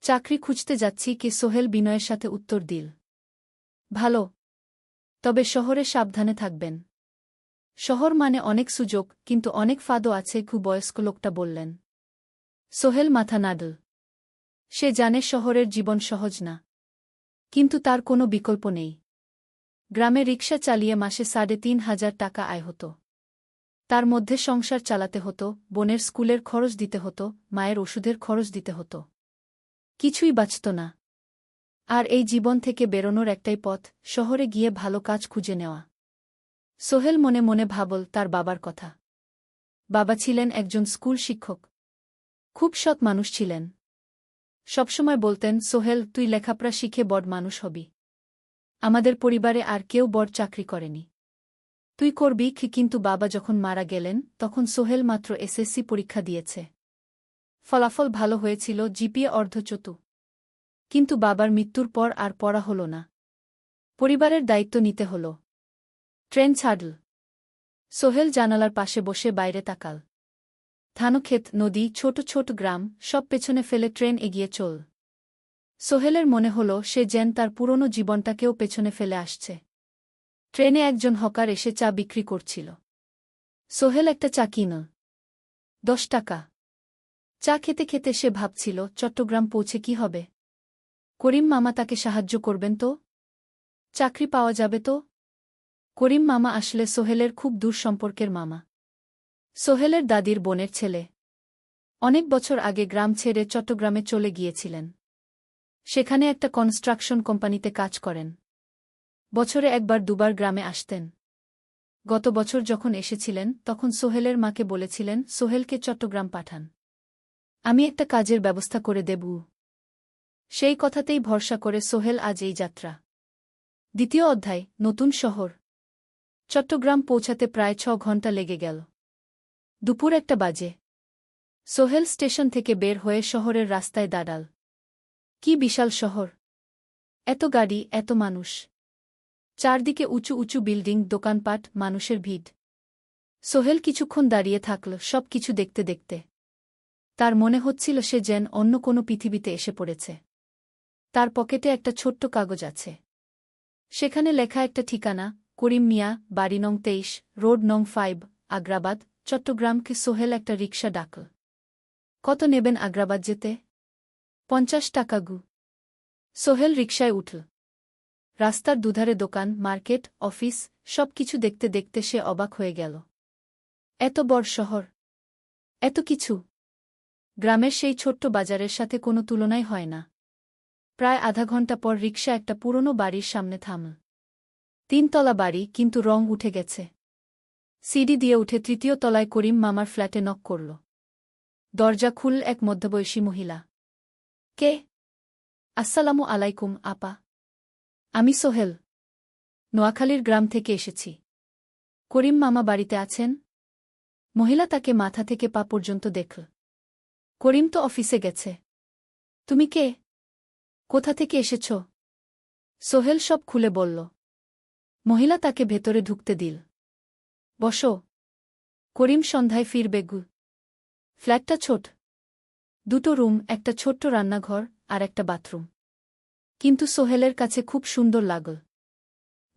চাকরি খুঁজতে যাচ্ছি। সোহেল বিনয়ের সাথে উত্তর দিল। ভালো। তবে শহরে সাবধানে থাকবেন। শহর মানে অনেক সুযোগ, কিন্তু অনেক ফাঁদও আছে। বয়স্ক লোকটা বললেন। সোহেল মাথা নাড়ল। সে জানে শহরের জীবন সহজ না। কিন্তু তার কোনো বিকল্প নেই। গ্রামে রিকশা চালিয়ে মাসে ৩,৫০০ টাকা আয় হতো। তার মধ্যে সংসার চালাতে হতো, বোনের স্কুলের খরচ দিতে হতো, মায়ের ওষুধের খরচ দিতে হতো। কিছুই বাঁচত না। আর এই জীবন থেকে বেরোনোর একটাই পথ, শহরে গিয়ে ভালো কাজ খুঁজে নেওয়া। সোহেল মনে মনে ভাবল তার বাবার কথা। বাবা ছিলেন একজন স্কুল শিক্ষক। খুব সৎ মানুষ ছিলেন। সবসময় বলতেন, সোহেল, তুই লেখাপড়া শিখে বড় মানুষ হবি। আমাদের পরিবারে আর কেউ বড় চাকরি করেনি। তুই করবি। কিন্তু বাবা যখন মারা গেলেন তখন সোহেল মাত্র এসএসসি পরীক্ষা দিয়েছে। ফলাফল ভালো হয়েছিল, জিপিএ অর্ধচতু। কিন্তু বাবার মৃত্যুর পর আর পড়া হল না। পরিবারের দায়িত্ব নিতে হল। ট্রেন ছাড়ল। সোহেল জানালার পাশে বসে বাইরে তাকাল। ধানক্ষেত, নদী, ছোট ছোট গ্রাম, সব পেছনে ফেলে ট্রেন এগিয়ে চল। সোহেলের মনে হল সে যেন তার পুরনো জীবনটাকেও পেছনে ফেলে আসছে। ট্রেনে একজন হকার এসে চা বিক্রি করছিল। সোহেল একটা চা কিনল। ১০ টাকা। চা খেতে খেতে সে ভাবছিল, চট্টগ্রাম পৌঁছে কি হবে? করিম মামা তাকে সাহায্য করবেন তো? চাকরি পাওয়া যাবে তো? করিম মামা আসলে সোহেলের খুব দূর সম্পর্কের মামা। সোহেলের দাদির বোনের ছেলে। অনেক বছর আগে গ্রাম ছেড়ে চট্টগ্রামে চলে গিয়েছিলেন। সেখানে একটা কনস্ট্রাকশন কোম্পানিতে কাজ করেন। বছরে একবার দুবার গ্রামে আসতেন। গত বছর যখন এসেছিলেন তখন সোহেলের মাকে বলেছিলেন, সোহেলকে চট্টগ্রাম পাঠান। আমি একটা কাজের ব্যবস্থা করে দেব। সেই কথাতেই ভরসা করে সোহেল আজ এই যাত্রা। দ্বিতীয় অধ্যায়, নতুন শহর। চট্টগ্রাম পৌঁছাতে প্রায় ৬ ঘণ্টা লেগে গেল। দুপুর ১টা বাজে। সোহেল স্টেশন থেকে বের হয়ে শহরের রাস্তায় দাঁড়াল। কি বিশাল শহর! এত গাড়ি, এত মানুষ। চারদিকে উঁচু উঁচু বিল্ডিং, দোকানপাট, মানুষের ভিড়। সোহেল কিছুক্ষণ দাঁড়িয়ে থাকল, সব কিছু দেখতে দেখতে। তার মনে হচ্ছিল সে যেন অন্য কোনো পৃথিবীতে এসে পড়েছে। তার পকেটে একটা ছোট্ট কাগজ আছে। সেখানে লেখা একটা ঠিকানা, করিম মিয়া, বাড়ি নং ২৩, রোড নং ৫, আগ্রাবাদ, চট্টগ্রামকে। সোহেল একটা রিকশা ডাকল। কত নেবেন আগ্রাবাদ যেতে? ৫০ টাকা। সোহেল রিকশায় উঠল। রাস্তার দুধারে দোকান, মার্কেট, অফিস সব কিছু দেখতে দেখতে সে অবাক হয়ে গেল। এত বড় শহর, এত কিছু! গ্রামের সেই ছোট্ট বাজারের সাথে কোনো তুলনাই হয় না। প্রায় আধা ঘণ্টা পর রিকশা একটা পুরনো বাড়ির সামনে থামল। 3 তলা বাড়ি, কিন্তু রং উঠে গেছে। সিঁড়ি দিয়ে উঠে 3য় তলায় করিম মামার ফ্ল্যাটে নক করল। দরজা খুলল এক মধ্যবয়সী মহিলা। কে? আসসালামু আলাইকুম আপা। আমি সোহেল। নোয়াখালীর গ্রাম থেকে এসেছি। করিম মামা বাড়িতে আছেন? মহিলা তাকে মাথা থেকে পা পর্যন্ত দেখল। করিম তো অফিসে গেছে। তুমি কে? কোথা থেকে এসেছ? সোহেল সব খুলে বলল। মহিলা তাকে ভেতরে ঢুকতে দিল। বসো। করিম সন্ধ্যায় ফিরবে গু। ফ্ল্যাটটা ছোট। 2টো রুম, একটা ছোট্ট রান্নাঘর আর একটা বাথরুম। কিন্তু সোহেলের কাছে খুব সুন্দর লাগল।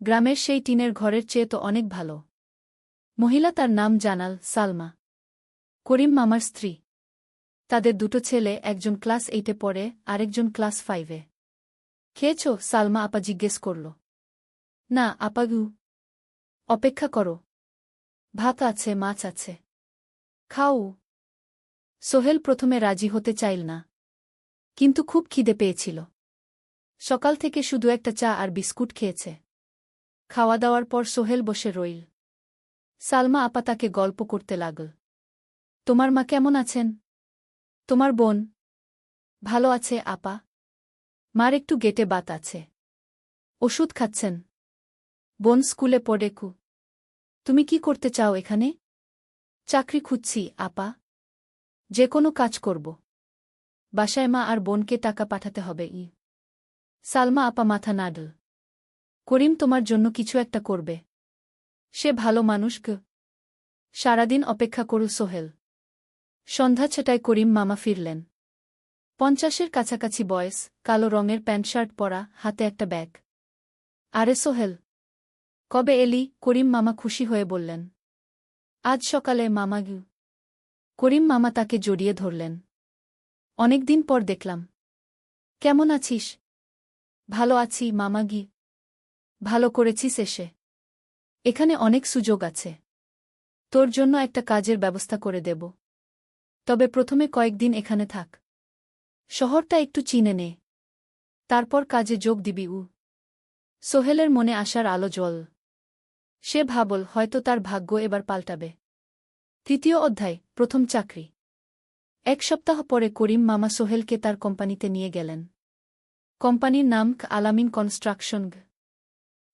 গ্রামের সেই টিনের ঘরের চেয়ে তো অনেক ভালো। মহিলা তার নাম জানাল সালমা। করিম মামার স্ত্রী। তাদের 2টো ছেলে, একজন ক্লাস 8-এ পড়ে, আরেকজন ক্লাস 5-এ। খেয়েছ? সালমা আপা জিজ্ঞেস করল। না আপা গু। অপেক্ষা করো। ভাত আছে, মাছ আছে। খাও। সোহেল প্রথমে রাজি হতে চাইল না, কিন্তু খুব খিদে পেয়েছিল। সকাল থেকে শুধু একটা চা আর বিস্কুট খেয়েছে। খাওয়া দাওয়ার পর সোহেল বসে রইল। সালমা আপা তাকে গল্প করতে লাগল। তোমার মা কেমন আছেন? তোমার বোন? ভালো আছে আপা। মার একটু গেটে বাত আছে। ওষুধ খাচ্ছেন। বোন স্কুলে পড়ে কু। তুমি কি করতে চাও এখানে? চাকরি খুঁজছি আপা। যে কোনো কাজ করব। বাসায় মা আর বোনকে টাকা পাঠাতে হবে। সালমা আপা মাথা নাড়ল। করিম তোমার জন্য কিছু একটা করবে। সে ভালো মানুষ গ। সারাদিন অপেক্ষা করু সোহেল। সন্ধ্যা 6টায় করিম মামা ফিরলেন। 50-এর কাছাকাছি বয়স, কালো রঙের প্যান্ট শার্ট পরা, হাতে একটা ব্যাগ। আরে সোহেল, কবে এলি? করিম মামা খুশি হয়ে বললেন। আজ সকালে মামা গু। করিম মামা তাকে জড়িয়ে ধরলেন। অনেকদিন পর দেখলাম। কেমন আছিস? ভালো আছি মামা গি। ভালো করেছিস এসে। এখানে অনেক সুযোগ আছে। তোর জন্য একটা কাজের ব্যবস্থা করে দেব। তবে প্রথমে কয়েকদিন এখানে থাক। শহরটা একটু চিনে নে। তারপর কাজে যোগ দিবি। সোহেলের মনে আসার আলো জ্বল। সে ভাবল হয়তো তার ভাগ্য এবার পাল্টাবে। 3য় অধ্যায়, প্রথম চাকরি। 1 সপ্তাহ পরে করিম মামা সোহেলকে তার কোম্পানিতে নিয়ে গেলেন। কোম্পানির নাম আলামিন কনস্ট্রাকশন।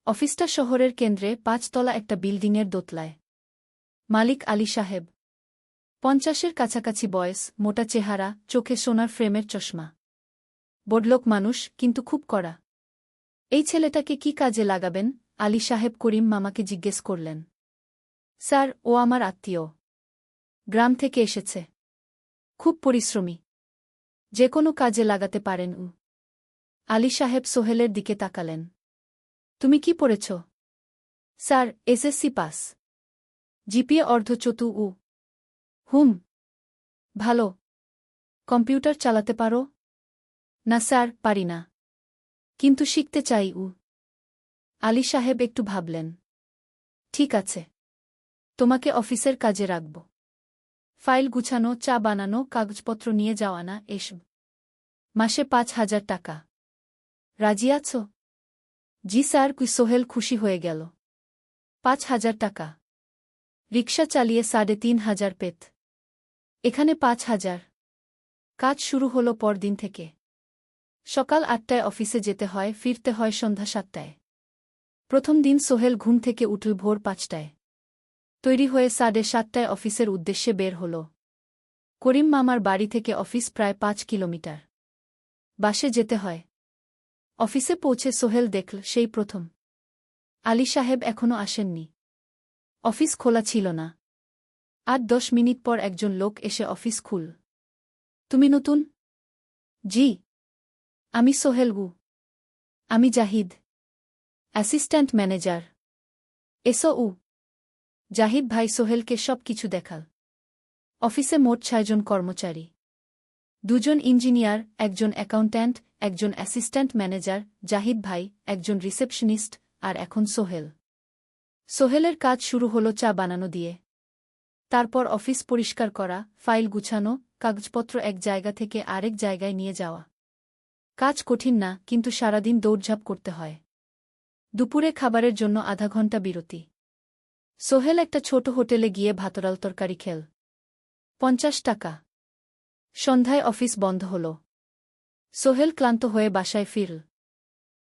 অফিসটা শহরের কেন্দ্রে, 5 তলা একটা বিল্ডিংয়ের দোতলায়। মালিক আলী সাহেব। 50-এর কাছাকাছি বয়স, মোটা চেহারা, চোখে সোনার ফ্রেমের চশমা। বড়লোক মানুষ, কিন্তু খুব কড়া। এই ছেলেটাকে কি কাজে লাগাবেন? আলী সাহেব করিম মামাকে জিজ্ঞেস করলেন। স্যার, ও আমার আত্মীয়। গ্রাম থেকে এসেছে। খুব পরিশ্রমী। যে কোনো কাজে লাগাতে পারেন। আলী সাহেব সোহেলের দিকে তাকালেন। তুমি কি পড়েছ? Sir, SSC pass. জিপিএ অর্ধচতু। হুম। ভালো। কম্পিউটার চালাতে পারো? না স্যার, পারি না। কিন্তু শিখতে চাই। আলী সাহেব একটু ভাবলেন। ঠিক আছে। তোমাকে অফিসের কাজে রাখব। ফাইল গুছানো, চা বানানো, কাগজপত্র নিয়ে যাওয়া, না এসব। মাসে 5,000 টাকা। রাজি আছো? জি স্যার। সোহেল খুশি হয়ে গেল। 5,000 টাকা। রিকশা চালিয়ে 3,500 পেত। এখানে 5,000। কাজ শুরু হলো পরদিন থেকে। সকাল 8টায় অফিসে যেতে হয়, ফিরতে হয় সন্ধ্যা 7টায়। প্রথম দিন সোহেল ঘুম থেকে উঠল ভোর 5টায়। তৈরি হয়ে 7:30টায় অফিসের উদ্দেশ্যে বের হল। করিম মামার বাড়ি থেকে অফিস প্রায় 5 কিলোমিটার। বাসে যেতে হয়। অফিসে পৌঁছে সোহেল দেখল সেই প্রথম আলী সাহেব এখনো আসেননি। অফিস খোলা ছিল না। 8-10 মিনিট পর একজন লোক এসে অফিস খুল। তুমি নতুন? জি। আমি সোহেল গু। আমি জাহিদ, অ্যাসিস্ট্যান্ট ম্যানেজার। এসো। জাহিদ ভাই সোহেলকে সব কিছু দেখাল। অফিসে মোট 6 জন কর্মচারী। দুজন ইঞ্জিনিয়ার, একজন অ্যাকাউন্ট্যান্ট, একজন অ্যাসিস্ট্যান্ট ম্যানেজার, জাহিদ ভাই, একজন রিসেপশনিস্ট, আর এখন সোহেল। সোহেলের কাজ শুরু হলো চা বানানো দিয়ে। তারপর অফিস পরিষ্কার করা, ফাইল গুছানো, কাগজপত্র এক জায়গা থেকে আরেক জায়গায় নিয়ে যাওয়া। কাজ কঠিন না, কিন্তু সারাদিন দৌড়ঝাঁপ করতে হয়। দুপুরে খাবারের জন্য আধা ঘন্টা বিরতি। সোহেল একটা ছোট হোটেলে গিয়ে ভাতরাল তরকারি খেল। 50 টাকা। সন্ধ্যায় অফিস বন্ধ হল। সোহেল ক্লান্ত হয়ে বাসায় ফিরল।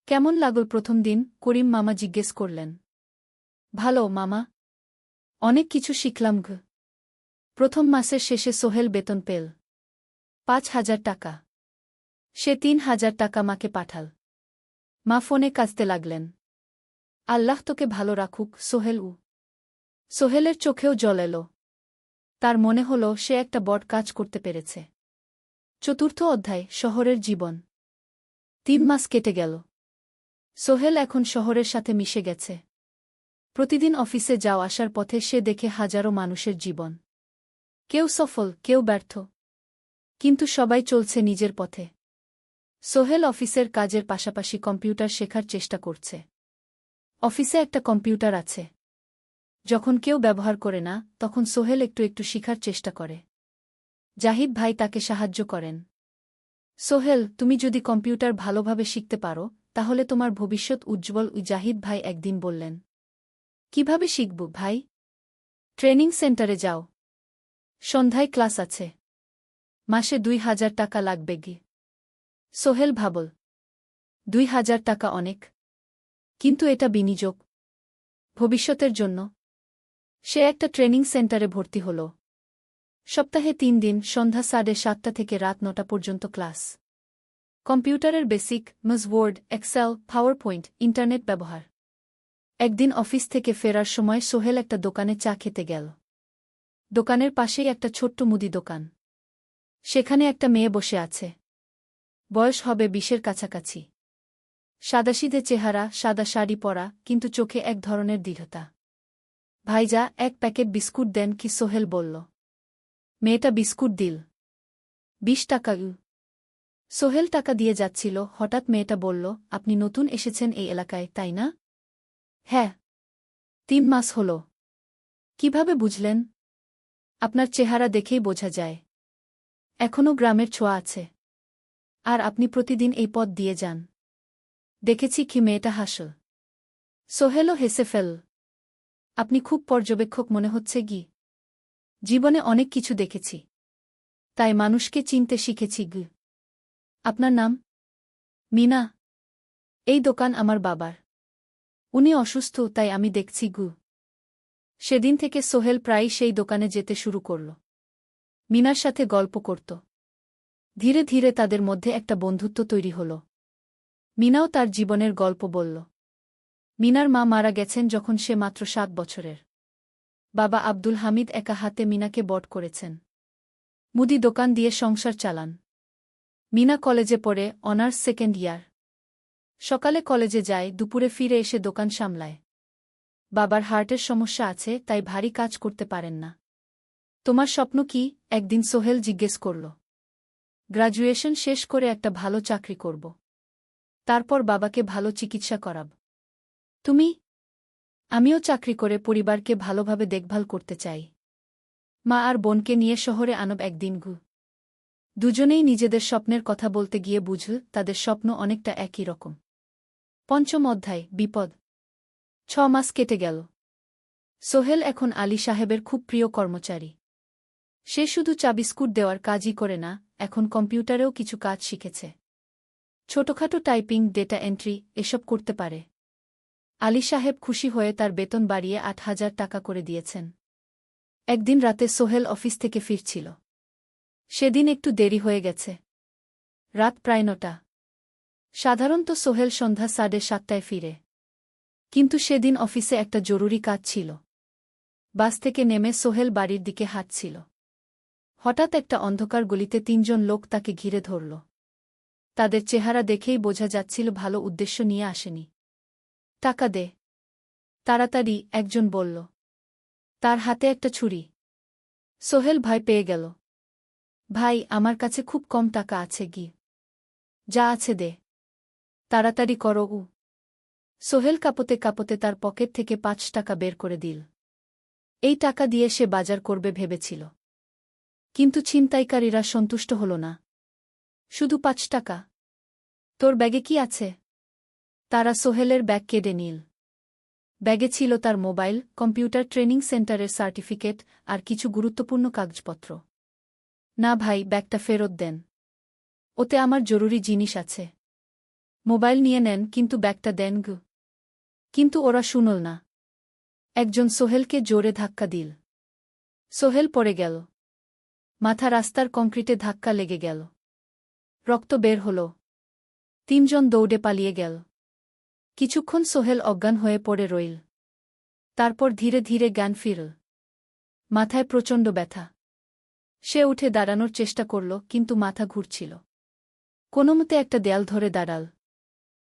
কেমন লাগল প্রথম দিন? করিম মামা জিজ্ঞেস করলেন। ভালো মামা। অনেক কিছু শিখলাম গ। প্রথম মাসের শেষে সোহেল বেতন পেল 5,000 টাকা। সে 3,000 টাকা মাকে পাঠাল। মা ফোনে কাঁদতে লাগলেন। আল্লাহ তোকে ভালো রাখুক সোহেল। সোহেলের চোখেও জল এল। তার মনে হল সে একটা বড় কাজ করতে পেরেছে। চতুর্থ অধ্যায়, শহরের জীবন। 3 মাস কেটে গেল। সোহেল এখন শহরের সাথে মিশে গেছে। প্রতিদিন অফিসে যাও আসার পথে সে দেখে হাজারো মানুষের জীবন। কেউ সফল, কেউ ব্যর্থ, কিন্তু সবাই চলছে নিজের পথে। সোহেল অফিসের কাজের পাশাপাশি কম্পিউটার শেখার চেষ্টা করছে। অফিসে একটা কম্পিউটার আছে। যখন কেউ ব্যবহার করে না, তখন সোহেল একটু একটু শিখার চেষ্টা করে। জাহিদ ভাই তাকে সাহায্য করেন। সোহেল, তুমি যদি কম্পিউটার ভালোভাবে শিখতে পারো, তাহলে তোমার ভবিষ্যৎ উজ্জ্বল। জাহিদ ভাই একদিন বললেন। কিভাবে শিখব ভাই? ট্রেনিং সেন্টারে যাও। সন্ধ্যায় ক্লাস আছে। মাসে 2,000 টাকা লাগবে গি। সোহেল ভাবল, 2,000 টাকা অনেক, কিন্তু এটা বিনিয়োগ, ভবিষ্যতের জন্য। সে একটা ট্রেনিং সেন্টারে ভর্তি হল। সপ্তাহে 3 দিন, সন্ধ্যা 7:30 থেকে রাত 9টা পর্যন্ত ক্লাস। কম্পিউটারের basic, MS word, excel, PowerPoint, internet ব্যবহার। একদিন অফিস থেকে ফেরার সময় সোহেল একটা দোকানে চা খেতে গেল। দোকানের পাশেই একটা ছোট্ট মুদি দোকান। সেখানে একটা মেয়ে বসে আছে। বয়স হবে 20-এর কাছাকাছি। সাদাসিধে চেহারা, সাদা শাড়ি পরা, কিন্তু চোখে এক ধরনের দৃঢ়তা। ভাইজা, 1 প্যাকেট বিস্কুট দেন কি? সোহেল বলল। মেয়েটা বিস্কুট দিল। 20 টাকা। সোহেল টাকা দিয়ে যাচ্ছিল, হঠাৎ মেয়েটা বলল, আপনি নতুন এসেছেন এই এলাকায়, তাই না? হ্যাঁ। 3 মাস হল। কিভাবে বুঝলেন? আপনার চেহারা দেখেই বোঝা যায়। এখনও গ্রামের ছোঁয়া আছে। আর আপনি প্রতিদিন এই পথ দিয়ে যান। দেখেছি কি? মেয়েটা হাসল। সোহেলও হেসে ফেল। আপনি খুব পর্যবেক্ষক মনে হচ্ছে গি। জীবনে অনেক কিছু দেখেছি, তাই মানুষকে চিনতে শিখেছি গি। আপনার নাম? মিনা। এই দোকান আমার বাবার। উনি অসুস্থ, তাই আমি দেখছি গু। সেদিন থেকে সোহেল প্রায়ই সেই দোকানে যেতে শুরু করল। মিনার সাথে গল্প করত। ধীরে ধীরে তাদের মধ্যে একটা বন্ধুত্ব তৈরি হল। মিনাও তার জীবনের গল্প বলল। মিনার মা মারা গেছেন যখন সে মাত্র 7 বছরের। বাবা আব্দুল হামিদ একা হাতে মিনাকে বড় করেছেন। মুদি দোকান দিয়ে সংসার চালান। মিনা কলেজে পড়ে, অনার্স 2nd ইয়ার। সকালে কলেজে যায়, দুপুরে ফিরে এসে দোকান সামলায়। বাবার হার্টের সমস্যা আছে, তাই ভারী কাজ করতে পারেন না। তোমার স্বপ্ন কি? একদিন সোহেল জিজ্ঞেস করল। গ্র্যাজুয়েশন শেষ করে একটা ভালো চাকরি করব। তারপর বাবাকে ভালো চিকিৎসা করাব। তুমি? আমিও চাকরি করে পরিবারকে ভালোভাবে দেখভাল করতে চাই। মা আর বোনকে নিয়ে শহরে আনব একদিন গু। দুজনেই নিজেদের স্বপ্নের কথা বলতে গিয়ে বুঝল তাদের স্বপ্ন অনেকটা একই রকম। 5ম অধ্যায়, বিপদ। 6 মাস কেটে গেল। সোহেল এখন আলী সাহেবের খুব প্রিয় কর্মচারী। সে শুধু চা বিস্কুট দেওয়ার কাজই করে না, এখন কম্পিউটারেও কিছু কাজ শিখেছে। ছোটখাটো টাইপিং, ডেটা এন্ট্রি, এসব করতে পারে। আলী সাহেব খুশি হয়ে তার বেতন বাড়িয়ে 8,000 টাকা করে দিয়েছেন। একদিন রাতে সোহেল অফিস থেকে ফিরছিল। সেদিন একটু দেরি হয়ে গেছে। রাত প্রায় 9টা। সাধারণত সোহেল সন্ধ্যা 7:30টায় ফিরে। কিন্তু সেদিন অফিসে একটা জরুরি কাজ ছিল। বাস থেকে নেমে সোহেল বাড়ির দিকে হাঁটছিল। হঠাৎ একটা অন্ধকার গলিতে 3 জন লোক তাকে ঘিরে ধরল। তাদের চেহারা দেখেই বোঝা যাচ্ছিল ভালো উদ্দেশ্য নিয়ে আসেনি। টাকা দে তাড়াতাড়ি, একজন বলল। তার হাতে একটা ছুরি। সোহেল ভয় পেয়ে গেল। ভাই, আমার কাছে খুব কম টাকা আছে গি। যা আছে দে। তাড়াতাড়ি করো। সোহেল কাঁপতে কাঁপতে তার পকেট থেকে ৫ টাকা বের করে দিল। এই টাকা দিয়ে সে বাজার করবে ভেবেছিল। কিন্তু ছিনতাইকারীরা সন্তুষ্ট হল না। শুধু ৫ টাকা? তোর ব্যাগে কি আছে? তারা সোহেলের ব্যাগ কেড়ে নিল। ব্যাগে ছিল তার মোবাইল, কম্পিউটার ট্রেনিং সেন্টারের সার্টিফিকেট আর কিছু গুরুত্বপূর্ণ কাগজপত্র। না ভাই, ব্যাগটা ফেরত দেন। ওতে আমার জরুরি জিনিস আছে। মোবাইল নিয়ে নেন, কিন্তু ব্যাগটা দেন গু। কিন্তু ওরা শুনল না। একজন সোহেলকে জোরে ধাক্কা দিল। সোহেল পড়ে গেল। মাথা রাস্তার কংক্রিটে ধাক্কা লেগে গেল। রক্ত বের হল। ৩ জন দৌড়ে পালিয়ে গেল। কিছুক্ষণ সোহেল অজ্ঞান হয়ে পড়ে রইল। তারপর ধীরে ধীরে জ্ঞান ফিরল। মাথায় প্রচণ্ড ব্যথা। সে উঠে দাঁড়ানোর চেষ্টা করল, কিন্তু মাথা ঘুরছিল। কোনোমতে একটা দেয়াল ধরে দাঁড়াল।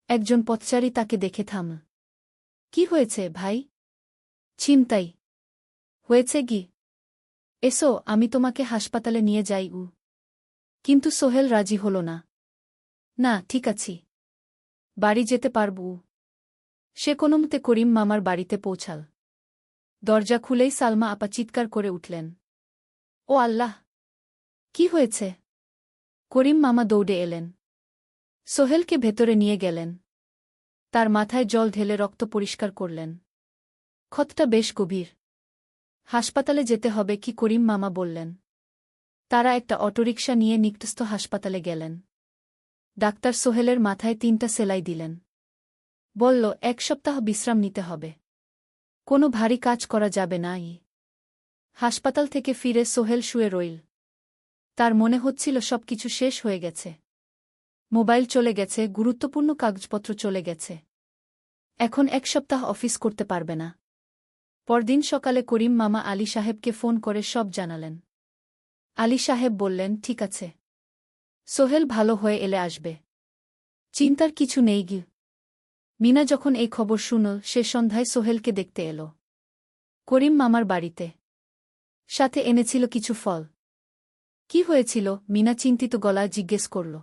একজন পথচারী তাকে দেখে থামল। কি হয়েছে ভাই? ছিনতাই হয়েছে গি? এসো, আমি তোমাকে হাসপাতালে নিয়ে যাই। কিন্তু সোহেল রাজি হল না। না, ঠিক আছি। বাড়ি যেতে পারব। সে কোনোমতে করিম মামার বাড়িতে পৌঁছাল। দরজা খুলেই সালমা আপা চিৎকার করে উঠলেন। ও আল্লাহ! কি হয়েছে? করিম মামা দৌড়ে এলেন। সোহেলকে ভেতরে নিয়ে গেলেন। তার মাথায় জল ঢেলে রক্ত পরিষ্কার করলেন। ক্ষতটা বেশ গভীর। হাসপাতালে যেতে হবে কি? করিম মামা বললেন। তারা একটা অটোরিকশা নিয়ে নিকটস্থ হাসপাতালে গেলেন। ডাক্তার সোহেলের মাথায় ৩টা সেলাই দিলেন। বলল, ১ সপ্তাহ বিশ্রাম নিতে হবে। কোনো ভারী কাজ করা যাবে না। হাসপাতাল থেকে ফিরে সোহেল শুয়ে রইল। তার মনে হচ্ছিল সবকিছু শেষ হয়ে গেছে। মোবাইল চলে গেছে, গুরুত্বপূর্ণ কাগজপত্র চলে গেছে। এখন ১ সপ্তাহ অফিস করতে পারবে না। পরদিন সকালে করিম মামা আলী সাহেবকে ফোন করে সব জানালেন। আলী সাহেব বললেন, ঠিক আছে, সোহেল ভালো হয়ে এলে আসবে। চিন্তার কিছু নেই গি। মিনা যখন এই খবর শুনল, সে সন্ধ্যায় সোহেলকে দেখতে এল করিম মামার বাড়িতে। সাথে এনেছিল কিছু ফল। কি হয়েছিল? মিনা চিন্তিত গলায় জিজ্ঞেস করল।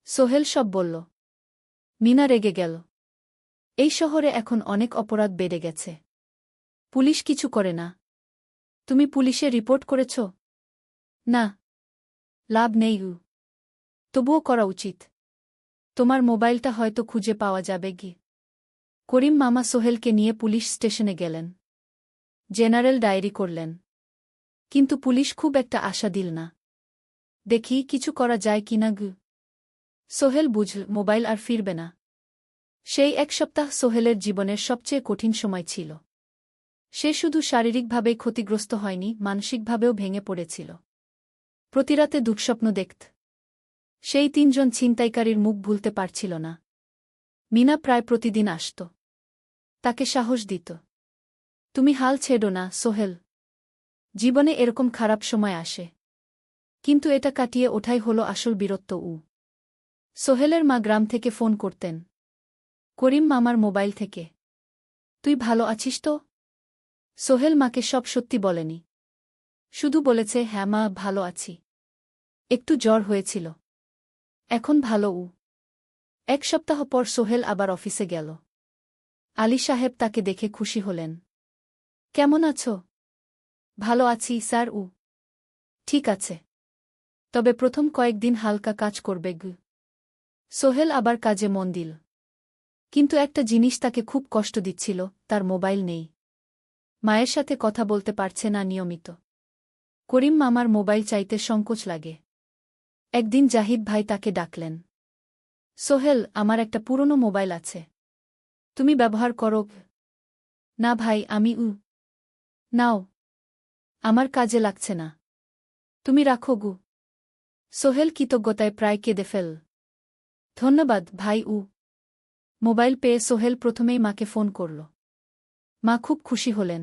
সোহেল সব বলল। মিনা রেগে গেল। এই শহরে এখন অনেক অপরাধ বেড়ে গেছে। পুলিশ কিছু করে না। তুমি পুলিশে রিপোর্ট করেছ? না। লাভ নেই। তবুও করা উচিত। তোমার মোবাইলটা হয়তো খুঁজে পাওয়া যাবে গি। করিম মামা সোহেলকে নিয়ে পুলিশ স্টেশনে গেলেন। জেনারেল ডায়েরি করলেন। কিন্তু পুলিশ খুব একটা আশা দিল না। দেখি কিছু করা যায় কিনা গু। সোহেল বুঝল মোবাইল আর ফিরবে না। সেই ১ সপ্তাহ সোহেলের জীবনের সবচেয়ে কঠিন সময় ছিল। সে শুধু শারীরিকভাবেই ক্ষতিগ্রস্ত হয়নি, মানসিকভাবেও ভেঙে পড়েছিল। প্রতিরাতে দুঃস্বপ্ন দেখত। সেই ৩ জন ছিনতাইকারীর মুখ ভুলতে পারছিল না। মিনা প্রায় প্রতিদিন আসত। তাকে সাহস দিত। তুমি হাল ছেড়ো না সোহেল। জীবনে এরকম খারাপ সময় আসে। কিন্তু এটা কাটিয়ে ওঠাই হলো আসল বীরত্ব। সোহেলের মা গ্রাম থেকে ফোন করতেন। করিম মামার মোবাইল থেকে। তুই ভালো আছিস তো? সোহেল মাকে সব সত্যি বলেনি। শুধু বলেছে, হ্যাঁ মা, ভালো আছি। একটু জ্বর হয়েছিল। এখন ভালো। ১ সপ্তাহ পর সোহেল আবার অফিসে গেল। আলী সাহেব তাকে দেখে খুশি হলেন। কেমন আছো? ভালো আছি স্যার। ঠিক আছে। তবে প্রথম কয়েকদিন হালকা কাজ করবে গু। সোহেল আবার কাজে মন দিল। কিন্তু একটা জিনিস তাকে খুব কষ্ট দিচ্ছিল, তার মোবাইল নেই। মায়ের সাথে কথা বলতে পারছে না নিয়মিত। করিম মামার মোবাইল চাইতে সংকোচ লাগে। একদিন জাহিদ ভাই তাকে ডাকলেন। সোহেল, আমার একটা পুরনো মোবাইল আছে। তুমি ব্যবহার করো? না ভাই, আমি নাও। আমার কাজে লাগছে না। তুমি রাখো গু। সোহেল কৃতজ্ঞতায় প্রায় কেঁদে ফেল। ধন্যবাদ ভাই। মোবাইল পেয়ে সোহেল প্রথমেই মাকে ফোন করল। মা খুব খুশি হলেন।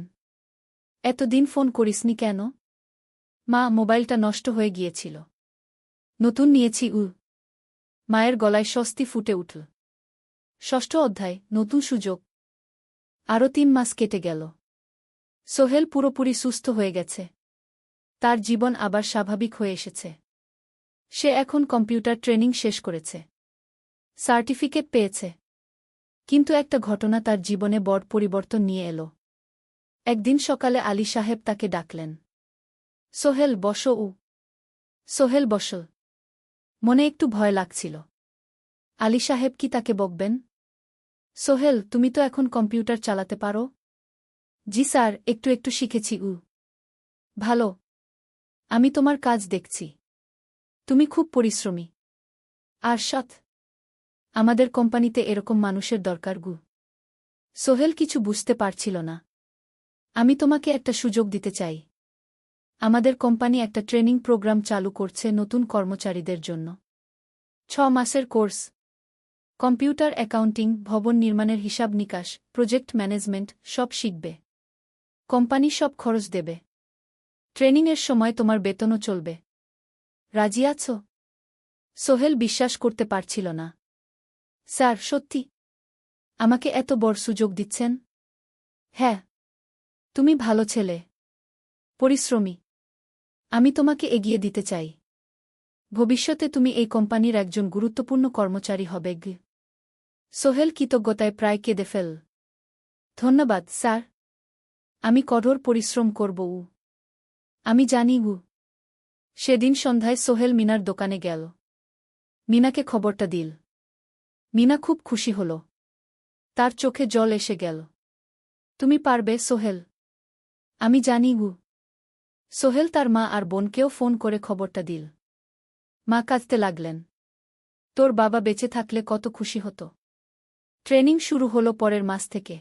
এতদিন ফোন করিসনি কেন? মা, মোবাইলটা নষ্ট হয়ে গিয়েছিল। নতুন নিয়েছি। মায়ের গলায় স্বস্তি ফুটে উঠল। ৬ষ্ঠ অধ্যায়, নতুন সুযোগ। আরও ৩ মাস কেটে গেল। সোহেল পুরোপুরি সুস্থ হয়ে গেছে। তার জীবন আবার স্বাভাবিক হয়ে এসেছে। সে এখন কম্পিউটার ট্রেনিং শেষ করেছে, সার্টিফিকেট পেয়েছে। কিন্তু একটা ঘটনা তার জীবনে বড় পরিবর্তন নিয়ে এল। একদিন সকালে আলী সাহেব তাকে ডাকলেন। সোহেল, বসো। সোহেল বসল। মনে একটু ভয় লাগছিল। আলী সাহেব কি তাকে বকবেন? সোহেল, তুমি তো এখন কম্পিউটার চালাতে পারো? জি স্যার, একটু একটু শিখেছি। ভালো। আমি তোমার কাজ দেখছি। তুমি খুব পরিশ্রমী। আর সৎ। আমাদের কোম্পানিতে এরকম মানুষের দরকার। সোহেল কিছু বুঝতে পারছিল না। আমি তোমাকে একটা সুযোগ দিতে চাই। আমাদের কোম্পানি একটা ট্রেনিং প্রোগ্রাম চালু করছে নতুন কর্মচারীদের জন্য। 6 মাসের কোর্স। কম্পিউটার অ্যাকাউন্টিং, ভবন নির্মাণের হিসাব নিকাশ, প্রজেক্ট ম্যানেজমেন্ট সব শিখবে। কোম্পানি সব খরচ দেবে। ট্রেনিংয়ের সময় তোমার বেতনও চলবে। রাজি আছো? সোহেল বিশ্বাস করতে পারছিল না। স্যার, সত্যি? আমাকে এত বড় সুযোগ দিচ্ছেন? হ্যাঁ। তুমি ভালো ছেলে, পরিশ্রমী। আমি তোমাকে এগিয়ে দিতে চাই। ভবিষ্যতে তুমি এই কোম্পানির একজন গুরুত্বপূর্ণ কর্মচারী হবে। সোহেল কৃতজ্ঞতায় প্রায় কেঁদে ফেল। ধন্যবাদ স্যার। আমি কঠোর পরিশ্রম করব। আমি জানি। সেদিন সন্ধ্যায় সোহেল মিনার দোকানে গেল। মিনাকে খবরটা দিল। মিনা খুব খুশি হল। তার চোখে জল এসে গেল। তুমি পারবে সোহেল। আমি জানি। সোহেল তার মা আর বোনকেও ফোন করে খবরটা দিল। মা কাঁদতে লাগলেন। তোর বাবা বেঁচে থাকলে কত খুশি হতো। ট্রেনিং শুরু হলো পরের মাস থেকে।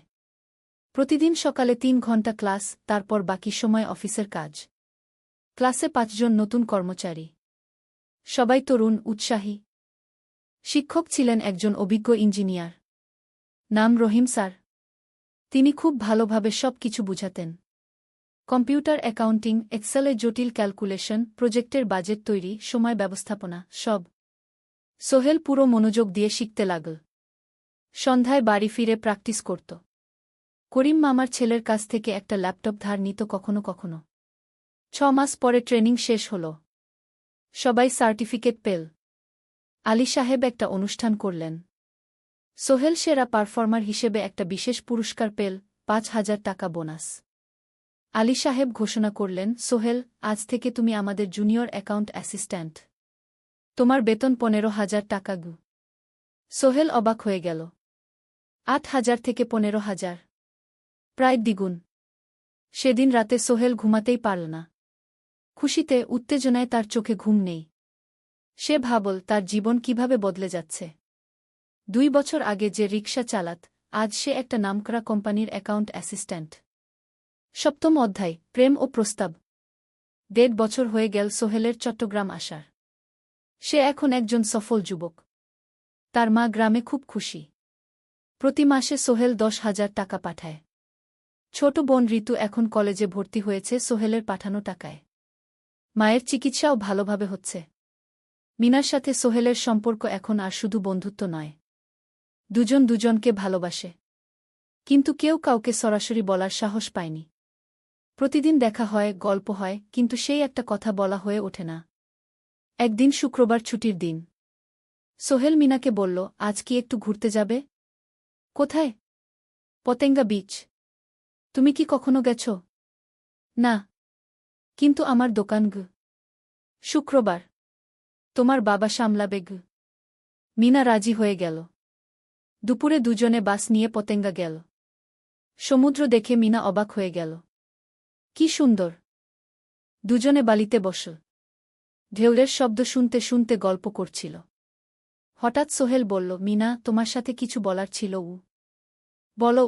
প্রতিদিন সকালে 3 ঘন্টা ক্লাস, তারপর বাকি সময় অফিসের কাজ। ক্লাসে 5 জন নতুন কর্মচারী। সবাই তরুণ, উৎসাহী। শিক্ষক ছিলেন একজন অভিজ্ঞ ইঞ্জিনিয়ার। নাম রহিম স্যার। তিনি খুব ভালোভাবে সব কিছু বুঝাতেন। কম্পিউটার অ্যাকাউন্টিং, এক্সেলে জটিল ক্যালকুলেশন, প্রজেক্টের বাজেট তৈরি, সময় ব্যবস্থাপনা সব। সোহেল পুরো মনোযোগ দিয়ে শিখতে লাগল। সন্ধ্যায় বাড়ি ফিরে প্র্যাকটিস করত। করিম মামার ছেলের কাছ থেকে একটা ল্যাপটপ ধার নিত কখনো কখনো। 6 মাস পরে ট্রেনিং শেষ হল। সবাই সার্টিফিকেট পেল। আলী সাহেব একটা অনুষ্ঠান করলেন। সোহেল সেরা পারফর্মার হিসেবে একটা বিশেষ পুরস্কার পেল, 5,000 টাকা বোনাস। আলী সাহেব ঘোষণা করলেন, সোহেল, আজ থেকে তুমি আমাদের জুনিয়র অ্যাকাউন্ট অ্যাসিস্ট্যান্ট। তোমার বেতন 15,000 টাকা। সোহেল অবাক হয়ে গেল। 8,000 থেকে 15,000, প্রায় দ্বিগুণ। সেদিন রাতে সোহেল ঘুমাতেই পারল না। খুশিতে, উত্তেজনায় তার চোখে ঘুম নেই। সে ভাবল তার জীবন কিভাবে বদলে যাচ্ছে। 2 বছর আগে যে রিকশা চালাত, আজ সে একটা নামকরা কোম্পানির অ্যাকাউন্ট অ্যাসিস্ট্যান্ট। 7ম অধ্যায়, প্রেম ও প্রস্তাব। 1.5 বছর হয়ে গেল সোহেলের চট্টগ্রাম আসার। সে এখন একজন সফল যুবক। তার মা গ্রামে খুব খুশি। প্রতি মাসে সোহেল 10,000 টাকা পাঠায়। ছোট বোন ঋতু এখন কলেজে ভর্তি হয়েছে সোহেলের পাঠানো টাকায়। মায়ের চিকিৎসাও ভালোভাবে হচ্ছে। মিনার সাথে সোহেলের সম্পর্ক এখন আর শুধু বন্ধুত্ব নয়। দুজন দুজনকে ভালোবাসে। কিন্তু কেউ কাউকে সরাসরি বলার সাহস পায়নি। প্রতিদিন দেখা হয়, গল্প হয়, কিন্তু সেই একটা কথা বলা হয়ে ওঠে না। একদিন শুক্রবার ছুটির দিন। সোহেল মিনাকে বলল, আজ কি একটু ঘুরতে যাবে? কোথায়? পতেঙ্গা বিচ। তুমি কি কখনো গেছ? না। কিন্তু আমার দোকান। শুক্রবার। তোমার বাবা সামলাবে। মিনা রাজি হয়ে গেল। দুপুরে দুজনে বাস নিয়ে পতেঙ্গা গেল। সমুদ্র দেখে মিনা অবাক হয়ে গেল। কি সুন্দর! দুজনে বালিতে বসল। ঢেউয়ের শব্দ শুনতে শুনতে গল্প করছিল। হঠাৎ সোহেল বলল, মিনা, তোমার সাথে কিছু বলার ছিল। বলো।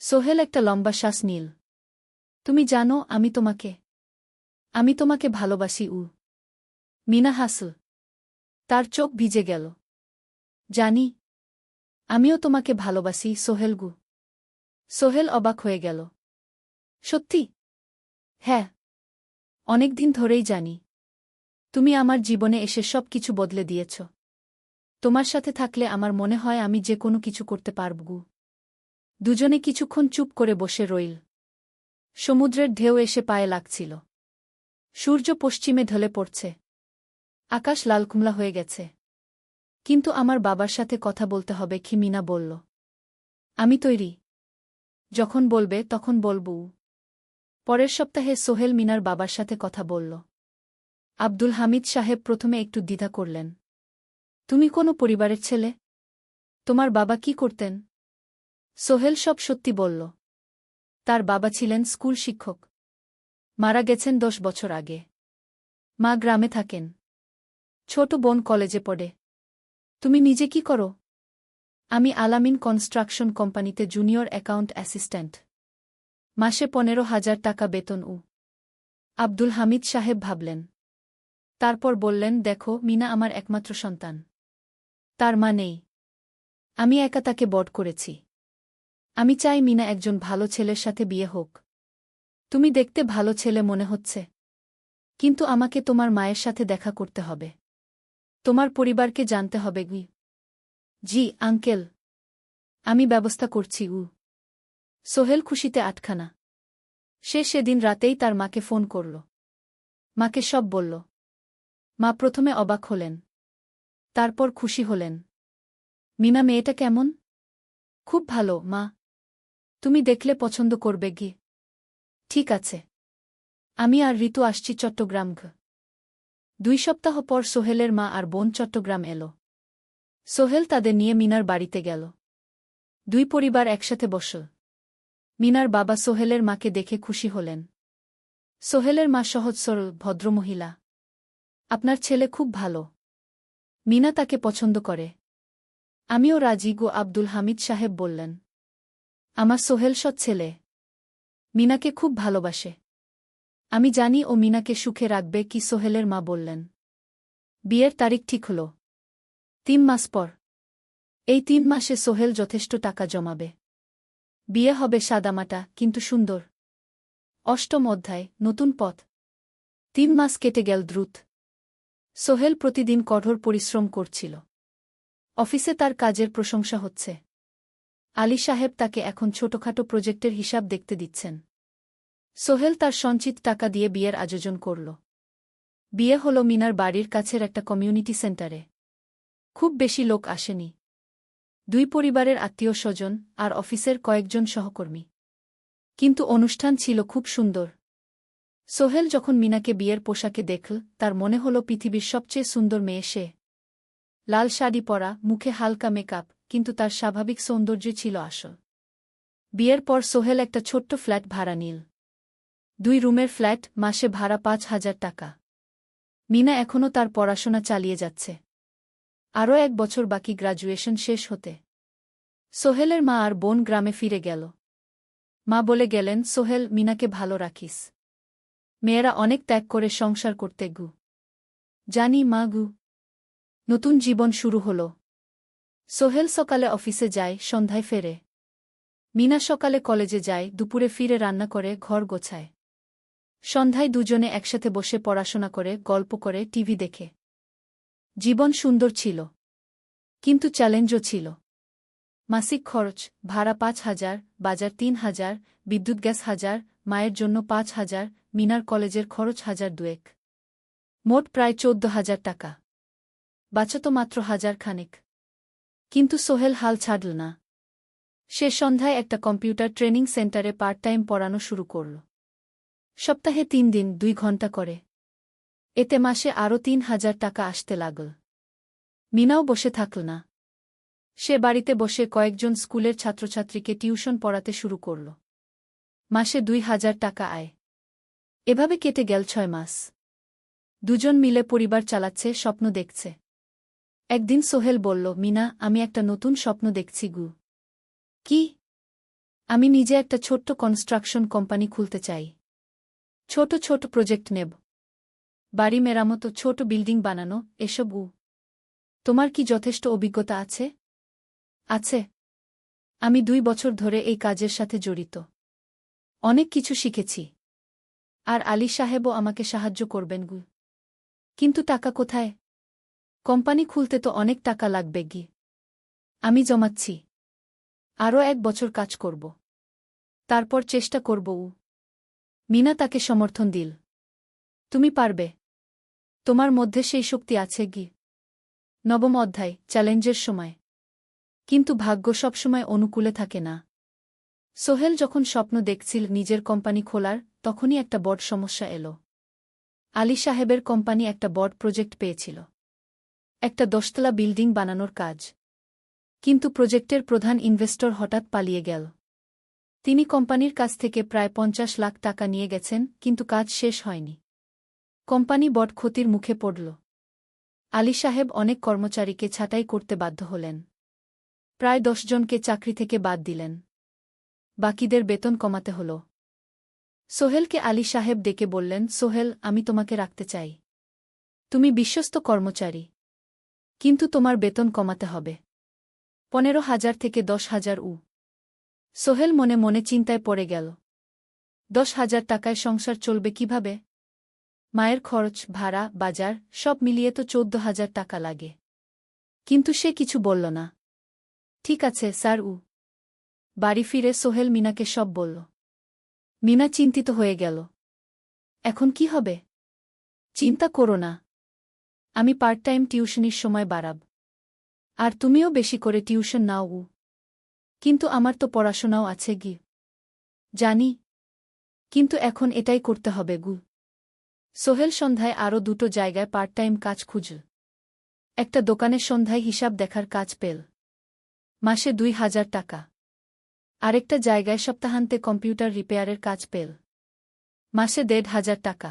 সোহেল একটা লম্বা শ্বাস নিল। তুমি জানো, আমি তোমাকে ভালোবাসি। মিনা হাসল। তার চোখ ভিজে গেল। জানি। আমিও তোমাকে ভালোবাসি সোহেল। সোহেল অবাক হয়ে গেল। সত্যি? হ্যাঁ। অনেকদিন ধরেই জানি। তুমি আমার জীবনে এসে সব কিছু বদলে দিয়েছ। তোমার সাথে থাকলে আমার মনে হয় আমি যে কোনো কিছু করতে পারব। দুজনে কিছুক্ষণ চুপ করে বসে রইল। সমুদ্রের ঢেউ এসে পায়ে লাগছিল। সূর্য পশ্চিমে ঢলে পড়ছে। আকাশ লালকুমলা হয়ে গেছে। কিন্তু আমার বাবার সাথে কথা বলতে হবে কি? মিনা বলল। আমি তৈরি। যখন বলবে তখন বলবো। পরের সপ্তাহে সোহেল মিনার বাবার সাথে কথা বলল। আব্দুল হামিদ সাহেব প্রথমে একটু দ্বিধা করলেন। তুমি কোনো পরিবারের ছেলে? তোমার বাবা কি করতেন? সোহেল সব সত্যি বলল। তার বাবা ছিলেন স্কুল শিক্ষক। মারা গেছেন 10 বছর আগে। মা গ্রামে থাকেন। ছোট বোন কলেজে পড়ে। তুমি নিজে কি করো? আমি আলামিন কনস্ট্রাকশন কোম্পানিতে জুনিয়র অ্যাকাউন্ট অ্যাসিস্ট্যান্ট। মাসে 15,000 টাকা বেতন। আব্দুল হামিদ সাহেব ভাবলেন। তারপর বললেন, দেখো মিনা আমার একমাত্র সন্তান। তার মা নেই। আমি একা তাকে বড় করেছি। আমি চাই মিনা একজন ভালো ছেলের সাথে বিয়ে হোক। তুমি দেখতে ভালো ছেলে মনে হচ্ছে। কিন্তু আমাকে তোমার মায়ের সাথে দেখা করতে হবে। তোমার পরিবারকে জানতে হবে। জি আঙ্কেল। আমি ব্যবস্থা করছি। সোহেল খুশিতে আটখানা। সে সেদিন রাতেই তার মাকে ফোন করল। মাকে সব বলল। মা প্রথমে অবাক হলেন। তারপর খুশি হলেন। মিনা মেয়েটা কেমন? খুব ভালো মা। তুমি দেখলে পছন্দ করবে। ঠিক আছে। আমি আর ঋতু আসছি চট্টগ্রাম। 2 সপ্তাহ পর সোহেলের মা আর বোন চট্টগ্রাম এলো। সোহেল তাদের নিয়ে মিনার বাড়িতে গেল। 2 পরিবার একসাথে বসল। মিনার বাবা সোহেলের মাকে দেখে খুশি হলেন। সোহেলের মা সহজ সরল ভদ্রমহিলা। আপনার ছেলে খুব ভালো। মিনা তাকে পছন্দ করে। আমিও রাজি। আব্দুল হামিদ সাহেব বললেন। আমার সোহেল সৎ ছেলে। মিনাকে খুব ভালোবাসে। আমি জানি ও মিনাকে সুখে রাখবে। কি সোহেলের মা বললেন। বিয়ের তারিখ ঠিক হল। 3 মাস পর। এই 3 মাসে সোহেল যথেষ্ট টাকা জমাবে। বিয়ে হবে সাদামাটা কিন্তু সুন্দর। 8ম অধ্যায় নতুন পথ। 3 মাস কেটে গেল দ্রুত। সোহেল প্রতিদিন কঠোর পরিশ্রম করছিল। অফিসে তার কাজের প্রশংসা হচ্ছে। আলী সাহেব তাকে এখন ছোটখাটো প্রজেক্টের হিসাব দেখতে দিচ্ছেন। সোহেল তার সঞ্চিত টাকা দিয়ে বিয়ের আয়োজন করল। বিয়ে হল মিনার বাড়ির কাছের একটা কমিউনিটি সেন্টারে। খুব বেশি লোক আসেনি। 2 পরিবারের আত্মীয় স্বজন আর অফিসের কয়েকজন সহকর্মী। কিন্তু অনুষ্ঠান ছিল খুব সুন্দর। সোহেল যখন মিনাকে বিয়ের পোশাকে দেখল, তার মনে হল পৃথিবীর সবচেয়ে সুন্দর মেয়ে সে। লাল শাড়ি পরা, মুখে হালকা মেকআপ, কিন্তু তার স্বাভাবিক সৌন্দর্য ছিল আসল। বিয়ের পর সোহেল একটা ছোট্ট ফ্ল্যাট ভাড়া নিল। 2 রুমের ফ্ল্যাট, মাসে ভাড়া 5,000 টাকা। মিনা এখনও তার পড়াশোনা চালিয়ে যাচ্ছে। আরও 1 বছর বাকি গ্র্যাজুয়েশন শেষ হতে। সোহেলের মা আর বোন গ্রামে ফিরে গেল। মা বলে গেলেন, সোহেল, মিনাকে ভালো রাখিস। মেয়েরা অনেক ত্যাগ করে সংসার করতে। জানি মা। নতুন জীবন শুরু হল। সোহেল সকালে অফিসে যায়, সন্ধ্যায় ফেরে। মিনা সকালে কলেজে যায়, দুপুরে ফিরে রান্না করে, ঘর গোছায়। সন্ধ্যায় দুজনে একসাথে বসে পড়াশোনা করে, গল্প করে, টিভি দেখে। জীবন সুন্দর ছিল। কিন্তু চ্যালেঞ্জও ছিল। মাসিক খরচ, ভাড়া 5,000, বাজার 3,000, বিদ্যুৎ গ্যাস 1,000, মায়ের জন্য 5,000, মিনার কলেজের খরচ 1,200। মোট প্রায় 14,000 টাকা। বাঁচত মাত্র 1,000 খানেক। কিন্তু সোহেল হাল ছাড়ল না। সে সন্ধ্যায় একটা কম্পিউটার ট্রেনিং সেন্টারে পার্ট টাইম পড়ানো শুরু করল। সপ্তাহে 3 দিন 2 ঘন্টা করে। এতে মাসে আরও 3,000 টাকা আসতে লাগল। মিনাও বসে থাকল না। সে বাড়িতে বসে কয়েকজন স্কুলের ছাত্রছাত্রীকে টিউশন পড়াতে শুরু করল। মাসে 2,000 টাকা আয়। এভাবে কেটে গেল 6 মাস। দুজন মিলে পরিবার চালাচ্ছে, স্বপ্ন দেখছে। একদিন সোহেল বলল, মিনা, আমি একটা নতুন স্বপ্ন দেখছি। কি? আমি নিজে একটা ছোট্ট কনস্ট্রাকশন কোম্পানি খুলতে চাই। ছোট ছোট প্রজেক্ট নেব। বাড়ি মেরামত, ছোট বিল্ডিং বানানো, এসব। তোমার কি যথেষ্ট অভিজ্ঞতা আছে? আছে। আমি 2 বছর ধরে এই কাজের সাথে জড়িত। অনেক কিছু শিখেছি। আর আলী সাহেবও আমাকে সাহায্য করবেন। কিন্তু টাকা কোথায়? কোম্পানি খুলতে তো অনেক টাকা লাগবে। আমি জমাচ্ছি। আরও 1 বছর কাজ করব। তারপর চেষ্টা করব। মিনা তাকে সমর্থন দিল। তুমি পারবে। তোমার মধ্যে সেই শক্তি আছে কি? নবম অধ্যায়, চ্যালেঞ্জের সময়। কিন্তু ভাগ্য সবসময় অনুকূলে থাকে না। সোহেল যখন স্বপ্ন দেখছিল নিজের কোম্পানি খোলার, তখনই একটা বড় সমস্যা এলো। আলী সাহেবের কোম্পানি একটা বড় প্রজেক্ট পেয়েছিল, একটা 10তলা বিল্ডিং বানানোর কাজ। কিন্তু প্রজেক্টের প্রধান ইনভেস্টর হঠাৎ পালিয়ে গেল। তিনি কোম্পানির কাছ থেকে প্রায় 50 লাখ টাকা নিয়ে গেছেন, কিন্তু কাজ শেষ হয়নি। কোম্পানি বড় ক্ষতির মুখে পড়ল। আলী সাহেব অনেক কর্মচারীকে ছাঁটাই করতে বাধ্য হলেন। প্রায় 10 জনকে চাকরি থেকে বাদ দিলেন। বাকিদের বেতন কমাতে হল। সোহেলকে আলী সাহেব ডেকে বললেন, সোহেল, আমি তোমাকে রাখতে চাই। তুমি বিশ্বস্ত কর্মচারী। কিন্তু তোমার বেতন কমাতে হবে 15,000 থেকে 10,000 সোহেল মনে মনে চিন্তায় পড়ে গেল। 10,000 টাকায় সংসার চলবে কিভাবে? মায়ের খরচ, ভাড়া, বাজার সব মিলিয়ে তো 14,000 টাকা লাগে। কিন্তু সে কিছু বলল না। ঠিক আছে স্যার। বাড়ি ফিরে সোহেল মিনাকে সব বলল। মিনা চিন্তিত হয়ে গেল। এখন কি হবে? চিন্তা করো না, আমি পার্ট টাইম টিউশনির সময় বাড়াব। আর তুমিও বেশি করে টিউশন নাও। কিন্তু আমার তো পড়াশোনাও আছে গি। জানি, কিন্তু এখন এটাই করতে হবে গু। সোহেল সন্ধ্যায় আরও 2টো জায়গায় পার্ট টাইম কাজ খুঁজল। একটা দোকানের সন্ধ্যায় হিসাব দেখার কাজ পেল, মাসে 2,000 টাকা। আরেকটা জায়গায় সপ্তাহান্তে কম্পিউটার রিপেয়ারের কাজ পেল, মাসে 1,500 টাকা।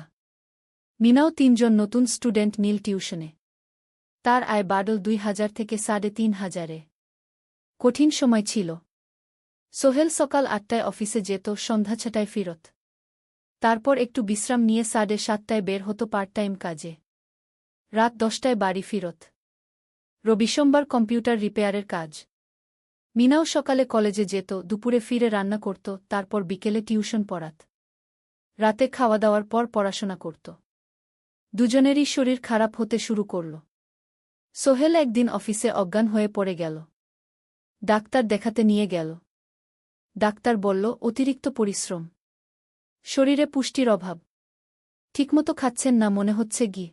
মিনাও 3 জন নতুন স্টুডেন্ট নীল টিউশনে। তার আয় বাড়ল 2,000 থেকে 3,500-এ। কঠিন সময় ছিল। সোহেল সকাল 8টায় অফিসে যেত, সন্ধ্যা 6টায় ফিরত। তারপর একটু বিশ্রাম নিয়ে 7:30টায় বের হতো পার্ট টাইম কাজে। রাত 10টায় বাড়ি ফিরত। রবি-সোমবার কম্পিউটার রিপেয়ারের কাজ। মিনাও সকালে কলেজে যেত, দুপুরে ফিরে রান্না করত, তারপর বিকেলে টিউশন পড়াত। রাতে খাওয়া দাওয়ার পর পড়াশোনা করত। দুজনেরই শরীর খারাপ হতে শুরু করল। সোহেল একদিন অফিসে অজ্ঞান হয়ে পড়ে গেল। ডাক্তার দেখাতে নিয়ে গেল। ডাক্তার বলল, অতিরিক্ত পরিশ্রম, শরীরে পুষ্টির অভাব, ঠিকমতো খাচ্ছেন না মনে হচ্ছে গি।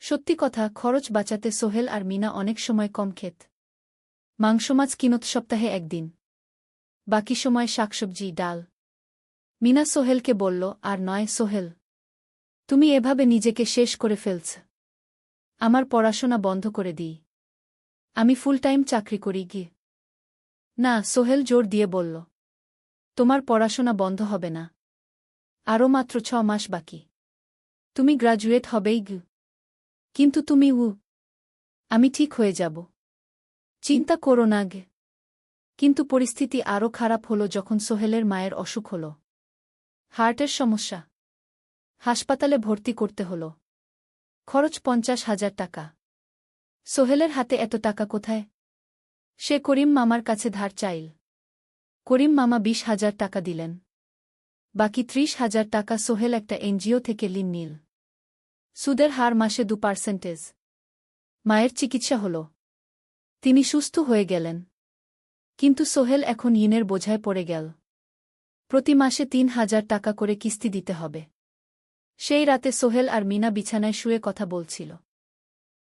সত্যি কথা, খরচ বাঁচাতে সোহেল আর মিনা অনেক সময় কম খেত। মাংস মাছ কিনত সপ্তাহে একদিন, বাকি সময় শাকসবজি, ডাল। মিনা সোহেলকে বলল, আর নয় সোহেল, তুমি এভাবে নিজেকে শেষ করে ফেলছ। আমার পড়াশোনা বন্ধ করে দিই, আমি ফুল টাইম চাকরি করি গি। না, সোহেল জোর দিয়ে বলল, তোমার পড়াশোনা বন্ধ হবে না। আরও মাত্র 6 মাস বাকি, তুমি গ্রাজুয়েট হবেই গি। কিন্তু তুমি আমি ঠিক হয়ে যাব, চিন্তা করো না গে। কিন্তু পরিস্থিতি আরও খারাপ হলো যখন সোহেলের মায়ের অসুখ হল। হার্টের সমস্যা। হাসপাতালে ভর্তি করতে হল। খরচ 50,000 টাকা। সোহেলের হাতে এত টাকা কোথায়? সে করিম মামার কাছে ধার চাইল। করিম মামা 20,000 টাকা দিলেন। বাকি 30,000 টাকা সোহেল একটা এনজিও থেকে ঋণ নিল। সুদের হার মাসে 2%। মায়ের চিকিৎসা হল, তিনি সুস্থ হয়ে গেলেন। কিন্তু সোহেল এখন ঋণের বোঝায় পড়ে গেল। প্রতি মাসে 3,000 টাকা করে কিস্তি দিতে হবে। সেই রাতে সোহেল আর মিনা বিছানায় শুয়ে কথা বলছিল।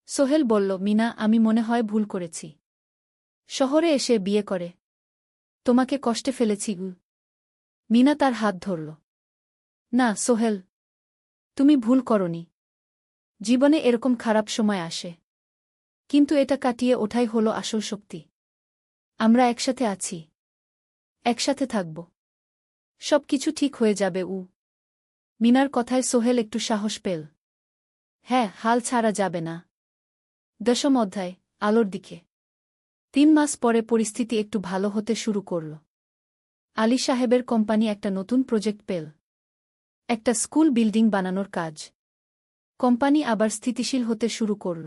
সোহেল বলল, মিনা, আমি মনে হয় ভুল করেছি। শহরে এসে বিয়ে করে তোমাকে কষ্টে ফেলেছি গু। মিনা তার হাত ধরল। না সোহেল, তুমি ভুল করনি। জীবনে এরকম খারাপ সময় আসে, কিন্তু এটা কাটিয়ে ওঠাই হলো আসল শক্তি। আমরা একসাথে আছি, একসাথে থাকব, সব কিছু ঠিক হয়ে যাবে। মিনার কথায় সোহেল একটু সাহস পেল। হ্যাঁ, হাল ছাড়া যাবে না। 10ম অধ্যায়, আলোর দিকে। 3 মাস পরে পরিস্থিতি একটু ভালো হতে শুরু করল। আলী সাহেবের কোম্পানি একটা নতুন প্রজেক্ট পেল, একটা স্কুল বিল্ডিং বানানোর কাজ। কোম্পানি আবার স্থিতিশীল হতে শুরু করল।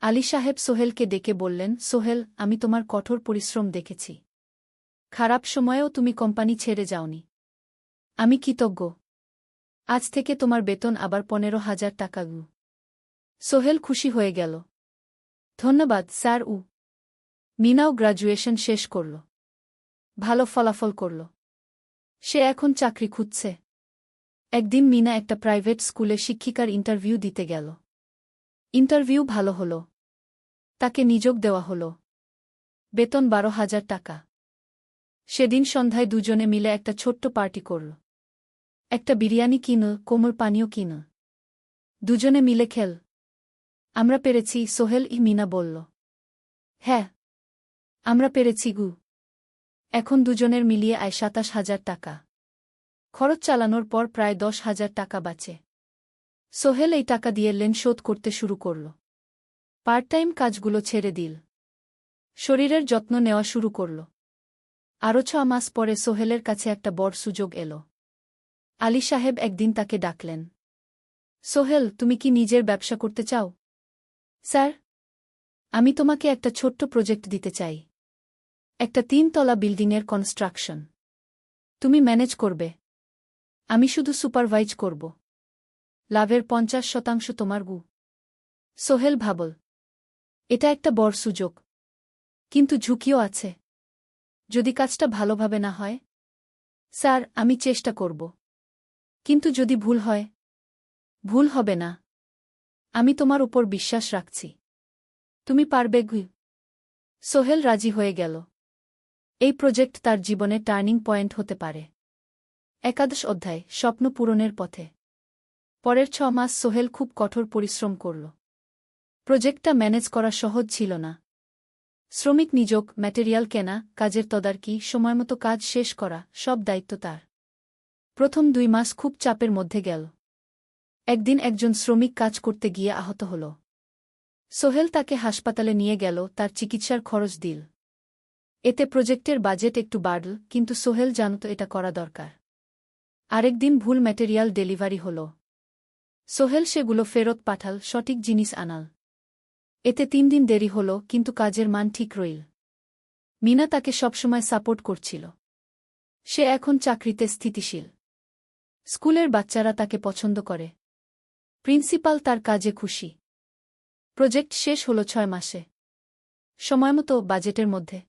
আলী সাহেব সোহেলকে ডেকে বললেন, সোহেল, আমি তোমার কঠোর পরিশ্রম দেখেছি। খারাপ সময়েও তুমি কোম্পানি ছেড়ে যাওনি। আমি কৃতজ্ঞ। আজ থেকে তোমার বেতন আবার 15,000 টাকা। সোহেল খুশি হয়ে গেল। ধন্যবাদ স্যার। মিনাও গ্রাজুয়েশন শেষ করল, ভালো ফলাফল করল। সে এখন চাকরি খুঁজছে। একদিন মিনা একটা প্রাইভেট স্কুলে শিক্ষিকার ইন্টারভিউ দিতে গেল। ইন্টারভিউ ভালো হলো। তাকে নিযোগ দেওয়া হলো। বেতন 12,000 টাকা। সেদিন সন্ধ্যায় দুজনে মিলে একটা ছোট্ট পার্টি করল। একটা বিরিয়ানি কিনল, কোমল পানীয় কিনল। দুজনে মিলে খেল। আমরা পেরেছি, সোহেল মিনা বলল। হ্যাঁ, আমরা পেরেছি গু। এখন দুজনের মিলিয়ে আয় 27,000 টাকা। খরচ চালানোর পর প্রায় 10,000 টাকা বাঁচে। সোহেল এই টাকা দিয়ে লেন শোধ করতে শুরু করল। পার্ট টাইম কাজগুলো ছেড়ে দিল। শরীরের যত্ন নেওয়া শুরু করল। আরও 6 মাস পরে সোহেলের কাছে একটা বড় সুযোগ এলো। আলী সাহেব একদিন তাকে ডাকলেন। সোহেল, তুমি কি নিজের ব্যবসা করতে চাও? স্যার, আমি তোমাকে একটা ছোট্ট প্রজেক্ট দিতে চাই। একটা 3 তলা বিল্ডিংয়ের কনস্ট্রাকশন। তুমি ম্যানেজ করবে। আমি শুধু সুপারভাইজ করব। লাভের 50% তোমার গু। সোহেল ভাবল, এটা একটা বড় সুযোগ। কিন্তু ঝুঁকিও আছে। যদি কাজটা ভালোভাবে না হয়? স্যার, আমি চেষ্টা করব। কিন্তু যদি ভুল হয়? ভুল হবে না। আমি তোমার উপর বিশ্বাস রাখছি। তুমি পারবে গু। সোহেল রাজি হয়ে গেল। এই প্রজেক্ট তার জীবনে টার্নিং পয়েন্ট হতে পারে। 11 অধ্যায়, স্বপ্ন পূরণের পথে। পরের 6 মাস সোহেল খুব কঠোর পরিশ্রম করল। প্রজেক্টটা ম্যানেজ করা সহজ ছিল না। শ্রমিক নিযোগ, ম্যাটেরিয়াল কেনা, কাজের তদারকি, সময়মতো কাজ শেষ করা, সব দায়িত্ব তার। প্রথম 2 মাস খুব চাপের মধ্যে গেল। একদিন একজন শ্রমিক কাজ করতে গিয়ে আহত হল। সোহেল তাকে হাসপাতালে নিয়ে গেল, তার চিকিৎসার খরচ দিল। এতে প্রজেক্টের বাজেট একটু বাড়ল, কিন্তু সোহেল জানত এটা করা দরকার। আরেকদিন ভুল ম্যাটেরিয়াল ডেলিভারি হল। সোহেল সেগুলো ফেরত পাঠাল, সঠিক জিনিস আনাল। এতে 3 দিন দেরি হল, কিন্তু কাজের মান ঠিক রইল। মিনা তাকে সবসময় সাপোর্ট করছিল। সে এখন চাকরিতে স্থিতিশীল। স্কুলের বাচ্চারা তাকে পছন্দ করে। প্রিন্সিপাল তার কাজে খুশি। প্রজেক্ট শেষ হল 6 মাসে। সময়মতো, বাজেটের মধ্যে।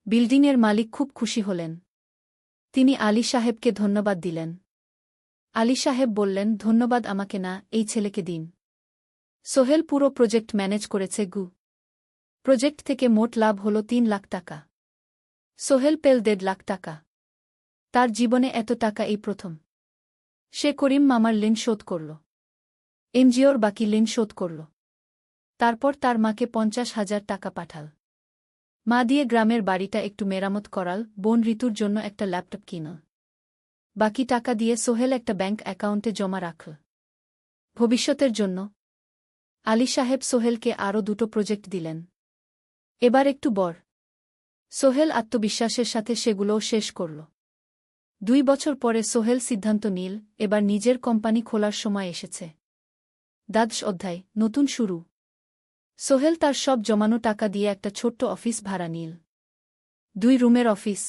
বিল্ডিংয়ের মালিক খুব খুশি হলেন। তিনি আলী সাহেবকে ধন্যবাদ দিলেন। আলী সাহেব বললেন, ধন্যবাদ আমাকে না, এই ছেলেকে দিন। সোহেল পুরো প্রজেক্ট ম্যানেজ করেছে গু। প্রজেক্ট থেকে মোট লাভ হল 3 লাখ টাকা। সোহেল পেল 1.5 লাখ টাকা। তার জীবনে এত টাকা এই প্রথম। সে করিম মামার ঋণ শোধ করল। এনজিওর বাকি ঋণ শোধ করল। তারপর তার মাকে 50,000 টাকা পাঠাল। মা দিয়ে গ্রামের বাড়িটা একটু মেরামত করাল, বোন ঋতুর জন্য একটা ল্যাপটপ কিনল। বাকি টাকা দিয়ে সোহেল একটা ব্যাংক অ্যাকাউন্টে জমা রাখল। ভবিষ্যতের জন্য। আলী সাহেব সোহেলকে আরও 2টো প্রজেক্ট দিলেন। এবার একটু বড়। সোহেল আত্মবিশ্বাসের সাথে সেগুলোও শেষ করল। 2 বছর পরে সোহেল সিদ্ধান্ত নিল, এবার নিজের কোম্পানি খোলার সময় এসেছে। 10 অধ্যায়, নতুন শুরু। সোহেল তার সব জমানো টাকা দিয়ে একটা ছোট্ট অফিস ভাড়া নিল। 2 রুমের অফিস।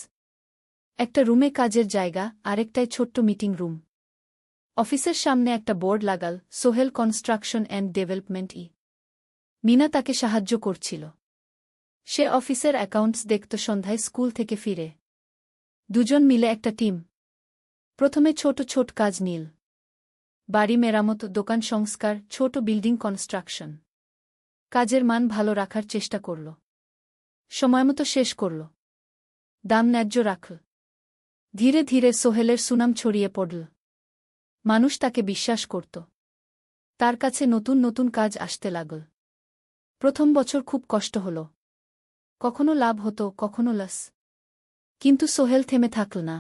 একটা রুমে কাজের জায়গা, আরেকটায় ছোট্ট মিটিং রুম। অফিসের সামনে একটা বোর্ড লাগাল, Sohel construction and development. Mina তাকে সাহায্য করছিল। সে অফিসের অ্যাকাউন্টস দেখত সন্ধ্যায় স্কুল থেকে ফিরে। দুজন মিলে একটা টিম। প্রথমে ছোট ছোট কাজ নিল। বাড়ি মেরামত, দোকান সংস্কার, ছোট বিল্ডিং কনস্ট্রাকশন। কাজের মান ভালো রাখার চেষ্টা করল। সময়মতো শেষ করল। দাম ন্যায্য রাখল। ধীরে ধীরে সোহেলের সুনাম ছড়িয়ে পড়ল। মানুষ তাকে বিশ্বাস করত। তার কাছে নতুন নতুন কাজ আসতে লাগল। প্রথম বছর খুব কষ্ট হল। কখনো লাভ হতো, কখনো লস। কিন্তু সোহেল থেমে থাকল না।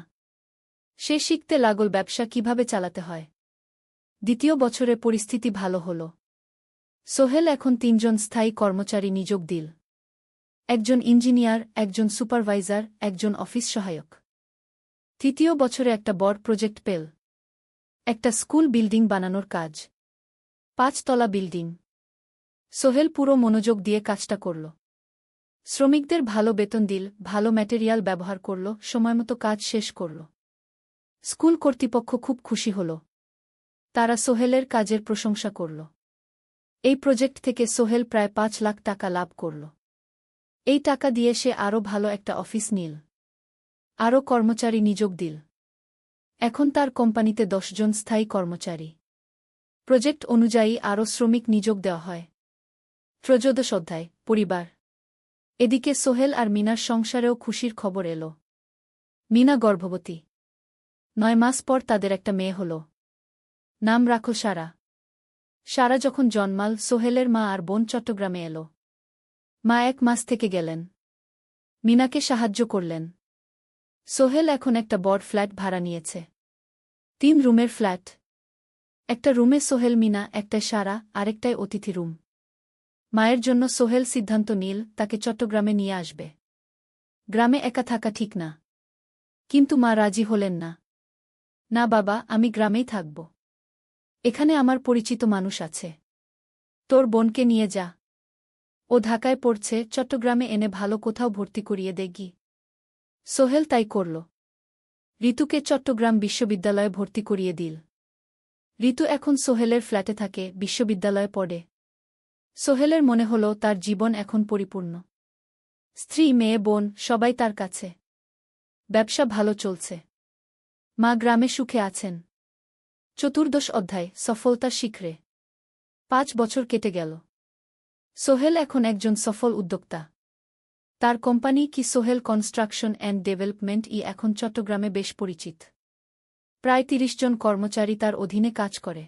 সে শিখতে লাগল ব্যবসা কিভাবে চালাতে হয়। দ্বিতীয় বছরে পরিস্থিতি ভালো হল। সোহেল এখন 3 জন স্থায়ী কর্মচারী নিযোগ দিল। একজন ইঞ্জিনিয়ার, একজন সুপারভাইজার, একজন অফিস সহায়ক। তৃতীয় বছরে একটা বড় প্রজেক্ট পেল। একটা স্কুল বিল্ডিং বানানোর কাজ। 5 তলা বিল্ডিং। সোহেল পুরো মনোযোগ দিয়ে কাজটা করল। শ্রমিকদের ভালো বেতন দিল, ভালো ম্যাটেরিয়াল ব্যবহার করল, সময়মতো কাজ শেষ করল। স্কুল কর্তৃপক্ষ খুব খুশি হল। তারা সোহেলের কাজের প্রশংসা করল। এই প্রজেক্ট থেকে সোহেল প্রায় 5 লাখ টাকা লাভ করল। এই টাকা দিয়ে সে আরও ভালো একটা অফিস নিল। আরও কর্মচারী নিযোগ দিল। এখন তার কোম্পানিতে 10 জন স্থায়ী কর্মচারী। প্রজেক্ট অনুযায়ী আরও শ্রমিক নিযোগ দেওয়া হয়। ত্রয়োদশ অধ্যায়, পরিবার। এদিকে সোহেল আর মিনার সংসারেও খুশির খবর এল। মিনা গর্ভবতী। 9 মাস পর তাদের একটা মেয়ে হল। নাম রাখল সারা। সারা যখন জন্মাল, সোহেলের মা আর বোন চট্টগ্রামে এল। মা 1 মাস থেকে গেলেন। মিনাকে সাহায্য করলেন। সোহেল এখন একটা বড় ফ্ল্যাট ভাড়া নিয়েছে। 3 রুমের ফ্ল্যাট। একটা রুমে সোহেল, মিনা, একটায় সারা, আরেকটায় অতিথি রুম। মায়ের জন্য সোহেল সিদ্ধান্ত নিল তাকে চট্টগ্রামে নিয়ে আসবে। গ্রামে একা থাকা ঠিক না। কিন্তু মা রাজি হলেন না। না বাবা, আমি গ্রামেই থাকব। এখানে আমার পরিচিত মানুষ আছে। তোর বোনকে নিয়ে যা। ও ঢাকায় পড়ছে, চট্টগ্রামে এনে ভালো কোথাও ভর্তি করিয়ে দেগি। সোহেল তাই করল। ঋতুকে চট্টগ্রাম বিশ্ববিদ্যালয়ে ভর্তি করিয়ে দিল। ঋতু এখন সোহেলের ফ্ল্যাটে থাকে, বিশ্ববিদ্যালয়ে পড়ে। সোহেলের মনে হল তার জীবন এখন পরিপূর্ণ। স্ত্রী, মেয়ে, বোন সবাই তার কাছে। ব্যবসা ভালো চলছে। মা গ্রামে সুখে আছেন। চতুর্দশ অধ্যায়, সফলতার শিখরে। 5 বছর কেটে গেল। সোহেল এখন একজন সফল উদ্যোক্তা। তার কোম্পানি কি সোহেল কনস্ট্রাকশন অ্যান্ড ডেভেলপমেন্ট এখন চট্টগ্রামে বেশ পরিচিত। প্রায় 30 জন কর্মচারী তার অধীনে কাজ করে।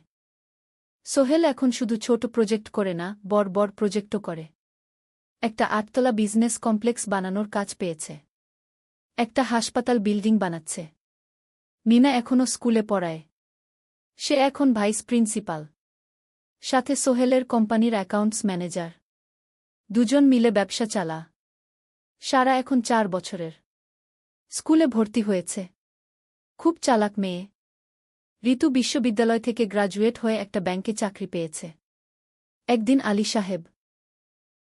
সোহেল এখন শুধু ছোট প্রজেক্ট করে না, বড় বড় প্রজেক্টও করে। একটা 8তলা বিজনেস কমপ্লেক্স বানানোর কাজ পেয়েছে। একটা হাসপাতাল বিল্ডিং বানাচ্ছে। মিনা এখনও স্কুলে পড়ায়। সে এখন ভাইস প্রিন্সিপাল। সাথে সোহেলের কোম্পানির অ্যাকাউন্টস ম্যানেজার। দুজন মিলে ব্যবসা চালা। সারা এখন 4 বছরের। স্কুলে ভর্তি হয়েছে। খুব চালাক মেয়ে। ঋতু বিশ্ববিদ্যালয় থেকে গ্রাজুয়েট হয়ে একটা ব্যাংকে চাকরি পেয়েছে। একদিন আলী সাহেব